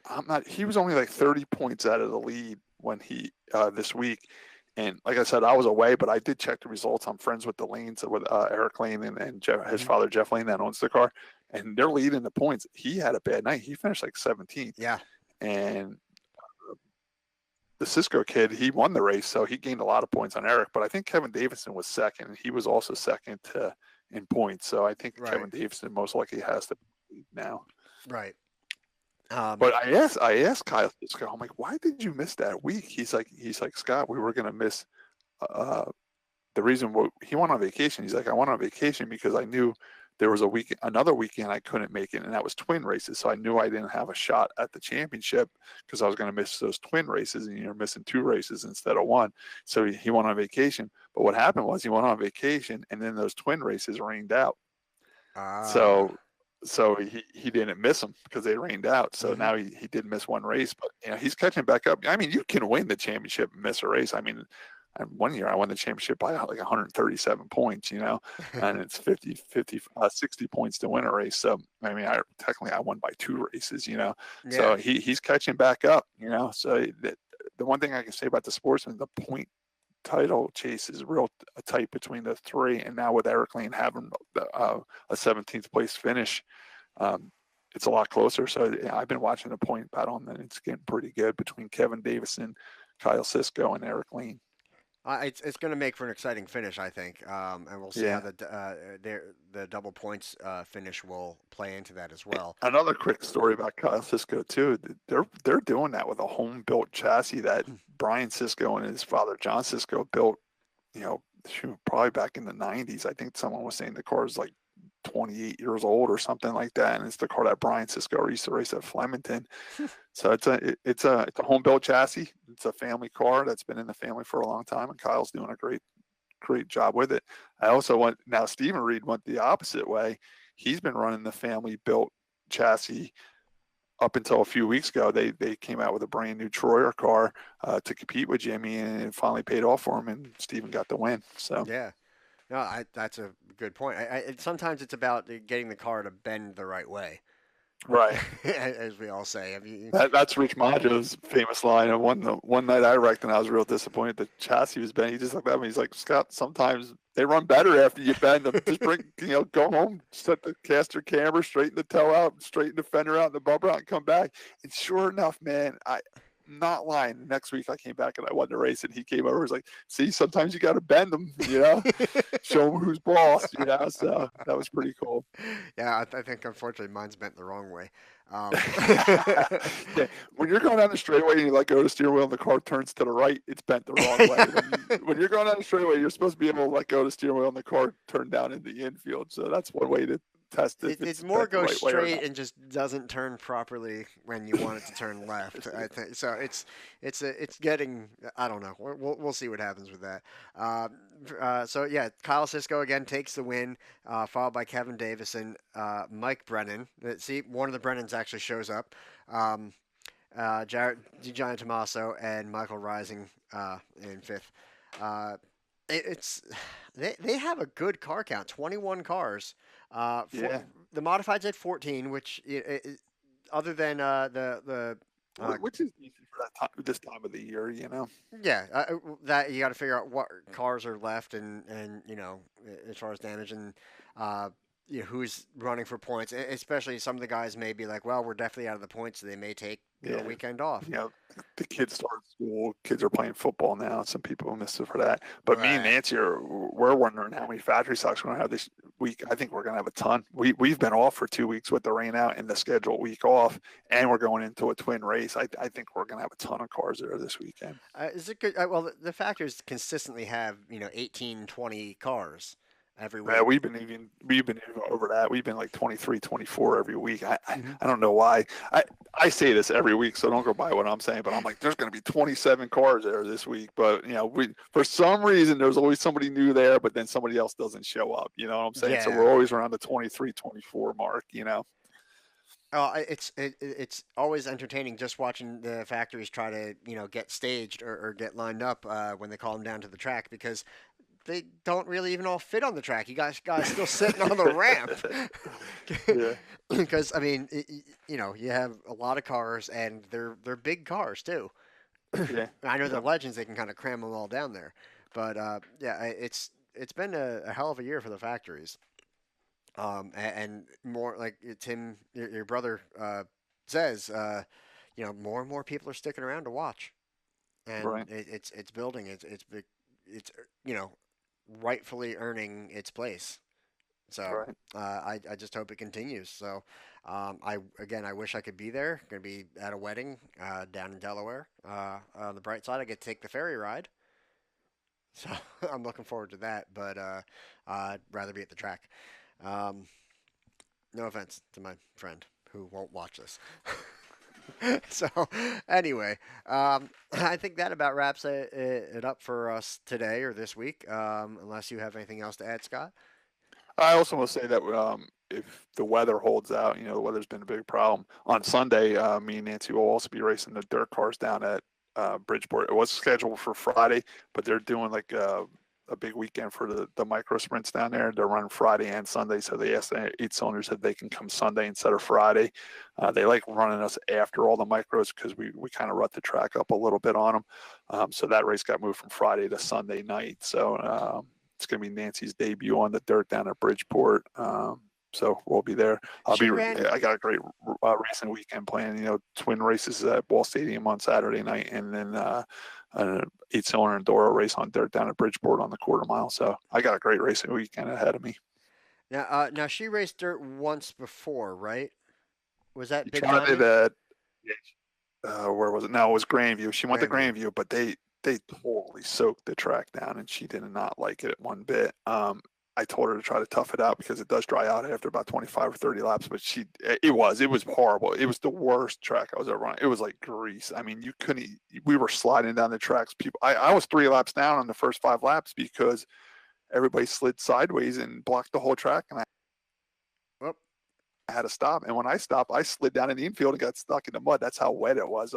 I'm not. He was only like 30 points out of the lead when he this week. And like I said, I was away, but I did check the results. I'm friends with the Lanes, with Eric Lane and Jeff, his father, Jeff Lane, that owns the car. And they're leading the points. He had a bad night. He finished like 17th. Yeah. And the Cisco kid, he won the race, so he gained a lot of points on Eric. But I think Kevin Davison was second, and he was also second in points. So I think Kevin Davison most likely has to lead now. Right. But I asked Kyle Cisco, I'm like, why did you miss that week? He's like, Scott, we were gonna miss the reason he went on vacation. He's like, I went on vacation because I knew there was another weekend I couldn't make it, and that was twin races. So I knew I didn't have a shot at the championship because I was going to miss those twin races, and you're missing 2 races instead of 1. So he went on vacation. But what happened was he went on vacation, and then those twin races rained out. So he didn't miss them because they rained out. So now he did miss 1 race, but he's catching back up. I mean, you can win the championship and miss a race. I mean, one year I won the championship by like 137 points, and it's 60 points to win a race. So, I mean, technically I won by 2 races, Yeah. So he's catching back up, So the one thing I can say about the sportsman, the point title chase is real tight between the 3, and now with Eric Lane having a 17th place finish, it's a lot closer. So I've been watching the point battle, and it's getting pretty good between Kevin Davison, Kyle Cisco, and Eric Lane. It's going to make for an exciting finish, I think, and we'll see how the double points finish will play into that as well. Another quick story about Kyle Cisco too. They're doing that with a home built chassis that Brian Cisco and his father John Cisco built. Probably back in the 90s. I think someone was saying the car is like 28 years old or something like that, and it's the car that Brian Cisco used to race at Flemington. So it's a home built chassis. It's a family car that's been in the family for a long time, and Kyle's doing a great job with it. I also now Stephen Reed went the opposite way. He's been running the family built chassis up until a few weeks ago. They came out with a brand new Troyer car to compete with Jimmy, and it finally paid off for him, and Stephen got the win. So yeah. No, that's a good point. Sometimes it's about getting the car to bend the right way. Right. As we all say. That's Rich Maggio's famous line. And one night I wrecked, and I was real disappointed the chassis was bent. He just looked at me. He's like, Scott, sometimes they run better after you bend them. Just go home, set the caster camber, straighten the toe out, straighten the fender out and the bumper out, and come back. And sure enough, man, not lying. Next week I came back and I won the race, and he came over. Was like, "See, sometimes you got to bend them, show them who's boss." So that was pretty cool. Yeah, I think unfortunately mine's bent the wrong way. Um, Yeah, when you're going down the straightaway and you let go of the steering wheel and the car turns to the right, it's bent the wrong way. When you're going down the straightaway, you're supposed to be able to let go of the steering wheel and the car turn down in the infield. So that's one way to test if It's it's more bent the goes right way or straight not. and just doesn't turn properly when you want it to turn left. I think so. It's getting. I don't know. We'll see what happens with that. So yeah, Kyle Sisko again takes the win, followed by Kevin Davison, Mike Brennan. See, one of the Brennans actually shows up. Jared DiGianni Tommaso and Michael Rising in fifth. Uh, it's they have a good car count, 21 cars. Yeah. The modifieds at 14, which other than Which is decent for that time, this time of the year. yeah, that you got to figure out what cars are left and as far as damage and who's running for points. Especially some of the guys may be like, well, we're definitely out of the points, so they may take a Yeah. weekend off. The kids start school. Kids are playing football now. Some people miss it for that. But me and Right. Nancy we're wondering how many factory stocks we're going to have this week. I think we're going to have a ton. We've been off for 2 weeks with the rain out and the scheduled week off, and we're going into a twin race. I think we're going to have a ton of cars there this weekend. Is it good? Well, the factories consistently have 18, 20 cars every week. Yeah, we've been over that. We've been like 23, 24 every week. I Mhm. I don't know why. I say this every week, so don't go by what I'm saying. But I'm like, there's going to be 27 cars there this week. But we for some reason there's always somebody new there, but then somebody else doesn't show up. You know what I'm saying? So Yeah. we're always around the 23, 24 mark. Oh, it's always entertaining just watching the factories try to get staged or get lined up when they call them down to the track because they don't really even all fit on the track. You guys still sitting on the ramp. Yeah. Because I mean, you have a lot of cars and they're big cars too. Yeah. I know the legends they can kind of cram them all down there, but yeah, it's been a hell of a year for the factories. And more like Tim, your brother says, more and more people are sticking around to watch, and Right. it's building. It's rightfully earning its place. So Right. I just hope it continues. So I wish I could be there. Going to be at a wedding down in Delaware. On the bright side, I get to take the ferry ride. So I'm looking forward to that. But I'd rather be at the track. Um, no offense to my friend who won't watch this. So anyway, I think that about wraps it up for us today or this week. Unless you have anything else to add, Scott. I also want to say that if the weather holds out, the weather's been a big problem. On Sunday, me and Nancy will also be racing the dirt cars down at Bridgeport. It was scheduled for Friday, but they're doing like a big weekend for the micro sprints down there. They're running Friday and Sunday, so they asked the 8-cylinders if they can come Sunday instead of Friday. They like running us after all the micros because we kind of rut the track up a little bit on them. So that race got moved from Friday to Sunday night. So it's going to be Nancy's debut on the dirt down at Bridgeport. So we'll be there. I got a great racing weekend planned. Twin races at Ball Stadium on Saturday night, and then an 8-cylinder Enduro race on dirt down at Bridgeport on the quarter mile. So I got a great racing weekend ahead of me. Now she raced dirt once before, right? Was that You Big tried Johnny? it at where was it? No, it was Grandview. She went to Grandview. Grandview, but they totally soaked the track down, and she did not like it one bit. I told her to try to tough it out because it does dry out after about 25 or 30 laps, but it was horrible. It was the worst track I was ever on. It was like grease. I mean, we were sliding down the tracks. I was 3 laps down on the first 5 laps because everybody slid sideways and blocked the whole track, and Well, I had to stop. And when I stopped, I slid down in the infield and got stuck in the mud. That's how wet it was.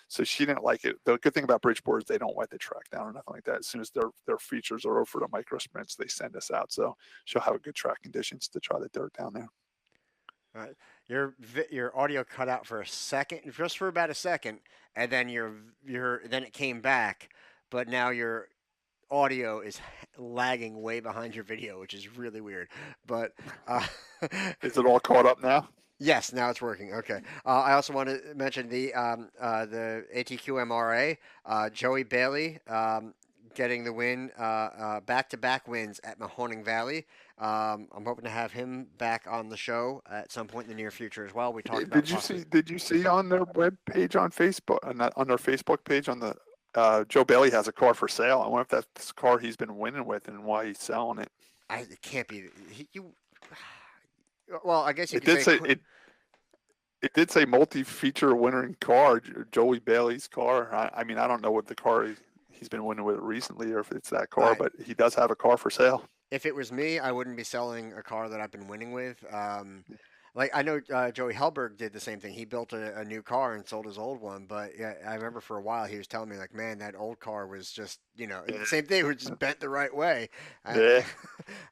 So she didn't like it. The good thing about Bridgeport is they don't wet the track down or nothing like that. As soon as their features are over for the micro sprints, they send us out. So she'll have a good track conditions to try the dirt down there. all right. Your audio cut out for a second, just for about a second, and then then it came back, but now your audio is lagging way behind your video, which is really weird. But Is it all caught up now? Yes, now it's working. Okay. I also want to mention the ATQ MRA, Joey Bailey getting the win, back-to-back wins at Mahoning Valley. I'm hoping to have him back on the show at some point in the near future as well. We talked about Did you possibly. see? Did you see on their web page on Facebook, on their Facebook page on the Joe Bailey has a car for sale. I wonder if that's the car he's been winning with and why he's selling it. It can't be. You. Well, I guess you It could did say. say it did say multi-feature winning car, Joey Bailey's car. I mean, I don't know what the car he's been winning with recently, or if it's that car, I, but he does have a car for sale. if it was me, I wouldn't be selling a car that I've been winning with. Like I know Joey Helberg did the same thing. He built a new car and sold his old one. But yeah, I remember for a while he was telling me like, man, that old car was just Yeah. the same thing. It was just bent the right way. I,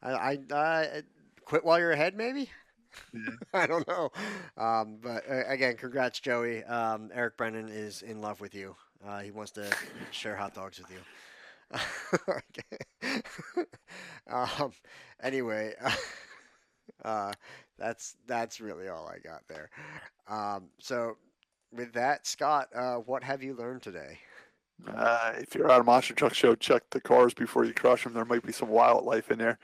Yeah. quit while you're ahead, maybe. Yeah. I don't know. But again, congrats, Joey. Eric Brennan is in love with you. He wants to share hot dogs with you. Okay. um, anyway, uh, that's really all I got there. So with that, Scott, what have you learned today? If you're at a monster truck show, check the cars before you crush them. There might be some wildlife in there.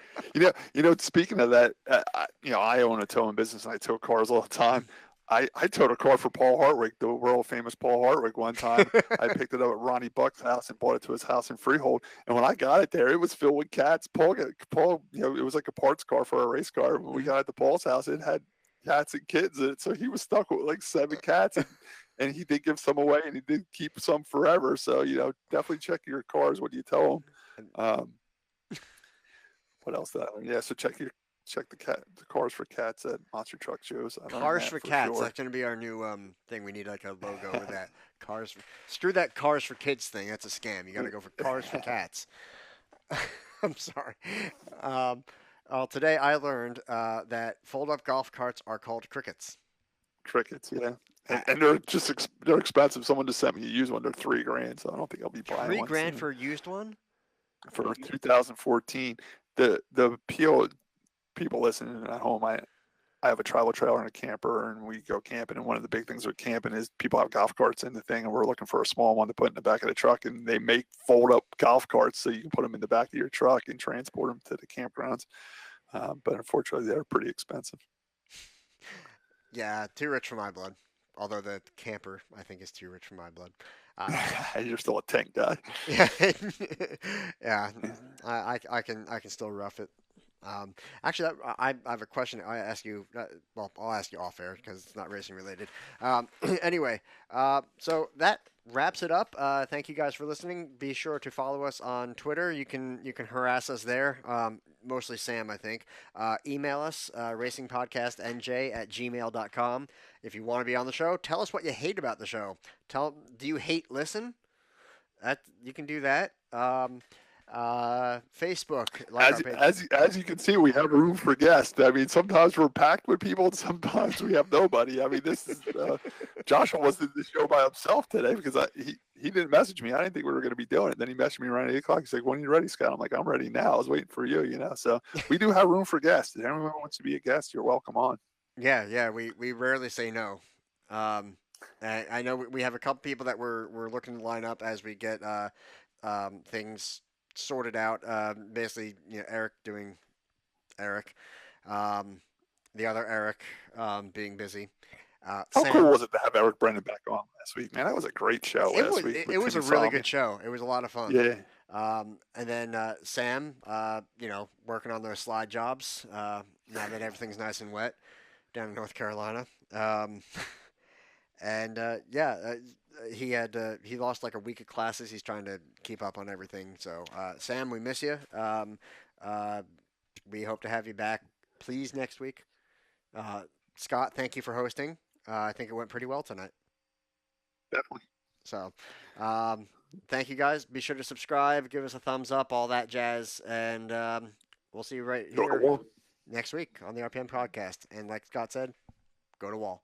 Speaking of that, I own a towing business and I tow cars all the time. I towed a car for Paul Hartwig, the world famous Paul Hartwig, one time. I picked it up at Ronnie Buck's house and brought it to his house in Freehold. And when I got it there, it was filled with cats. Paul, it was like a parts car for a race car. When we got it to Paul's house, it had cats and kids in it. So he was stuck with like 7 cats. And he did give some away, and he did keep some forever. So definitely check your cars when you tow them. What else did I learn? Yeah, so check the cars for cats at monster truck shows. I learned Cars that for for Cats. sure. That's gonna be our new thing. We need like a logo with that. Screw that Cars for Kids thing. That's a scam. You got to go for Cars for Cats. I'm sorry. Um, Today I learned that fold-up golf carts are called crickets. Crickets, yeah. Uh, And they're just they're expensive. Someone just sent me a used one. They're $3,000, so I don't think I'll be buying Three one grand soon. for a used one? For 2014. The people listening at home, I have a travel trailer and a camper, and we go camping. And one of the big things with camping is people have golf carts in the thing, and we're looking for a small one to put in the back of the truck. And they make fold-up golf carts so you can put them in the back of your truck and transport them to the campgrounds. But unfortunately, they're pretty expensive. Yeah, too rich for my blood. Although the camper, I think, is too rich for my blood. Uh, You're still a tank guy. yeah, yeah. I can still rough it. Actually, I have a question. I ask you. Well, I'll ask you off air because it's not racing related. Anyway, so that wraps it up. Thank you guys for listening. Be sure to follow us on Twitter. You can harass us there. Mostly Sam, I think. Email us racingpodcastnj@gmail.com. If you want to be on the show, tell us what you hate about the show. Do you hate listen? That you can do that. Facebook, like our page. As you can see, we have room for guests. I mean, sometimes we're packed with people, and sometimes we have nobody. I mean, this is Joshua was in the show by himself today because he didn't message me. I didn't think we were going to be doing it. Then he messaged me around 8 o'clock. He's like, "When are you ready, Scott?" I'm like, "I'm ready now. I was waiting for you." So we do have room for guests. If anyone wants to be a guest, you're welcome on. Yeah. We rarely say no. I know we have a couple people that we're looking to line up as we get things sorted out. Basically, Eric doing Eric, the other Eric being busy. How Sam, cool was it to have Eric Brennan back on last week, man? That was a great show last week. it was a really good show. It was a lot of fun. Yeah. And then Sam, working on those slide jobs. Now that everything's nice and wet down in North Carolina. And he lost like a week of classes. He's trying to keep up on everything. So Sam, we miss you. We hope to have you back, please, next week. Scott, thank you for hosting. I think it went pretty well tonight. Definitely. So thank you guys. Be sure to subscribe, give us a thumbs up, all that jazz, and we'll see you right Go to here war. next week on the RPM podcast. And like Scott said, go to wall.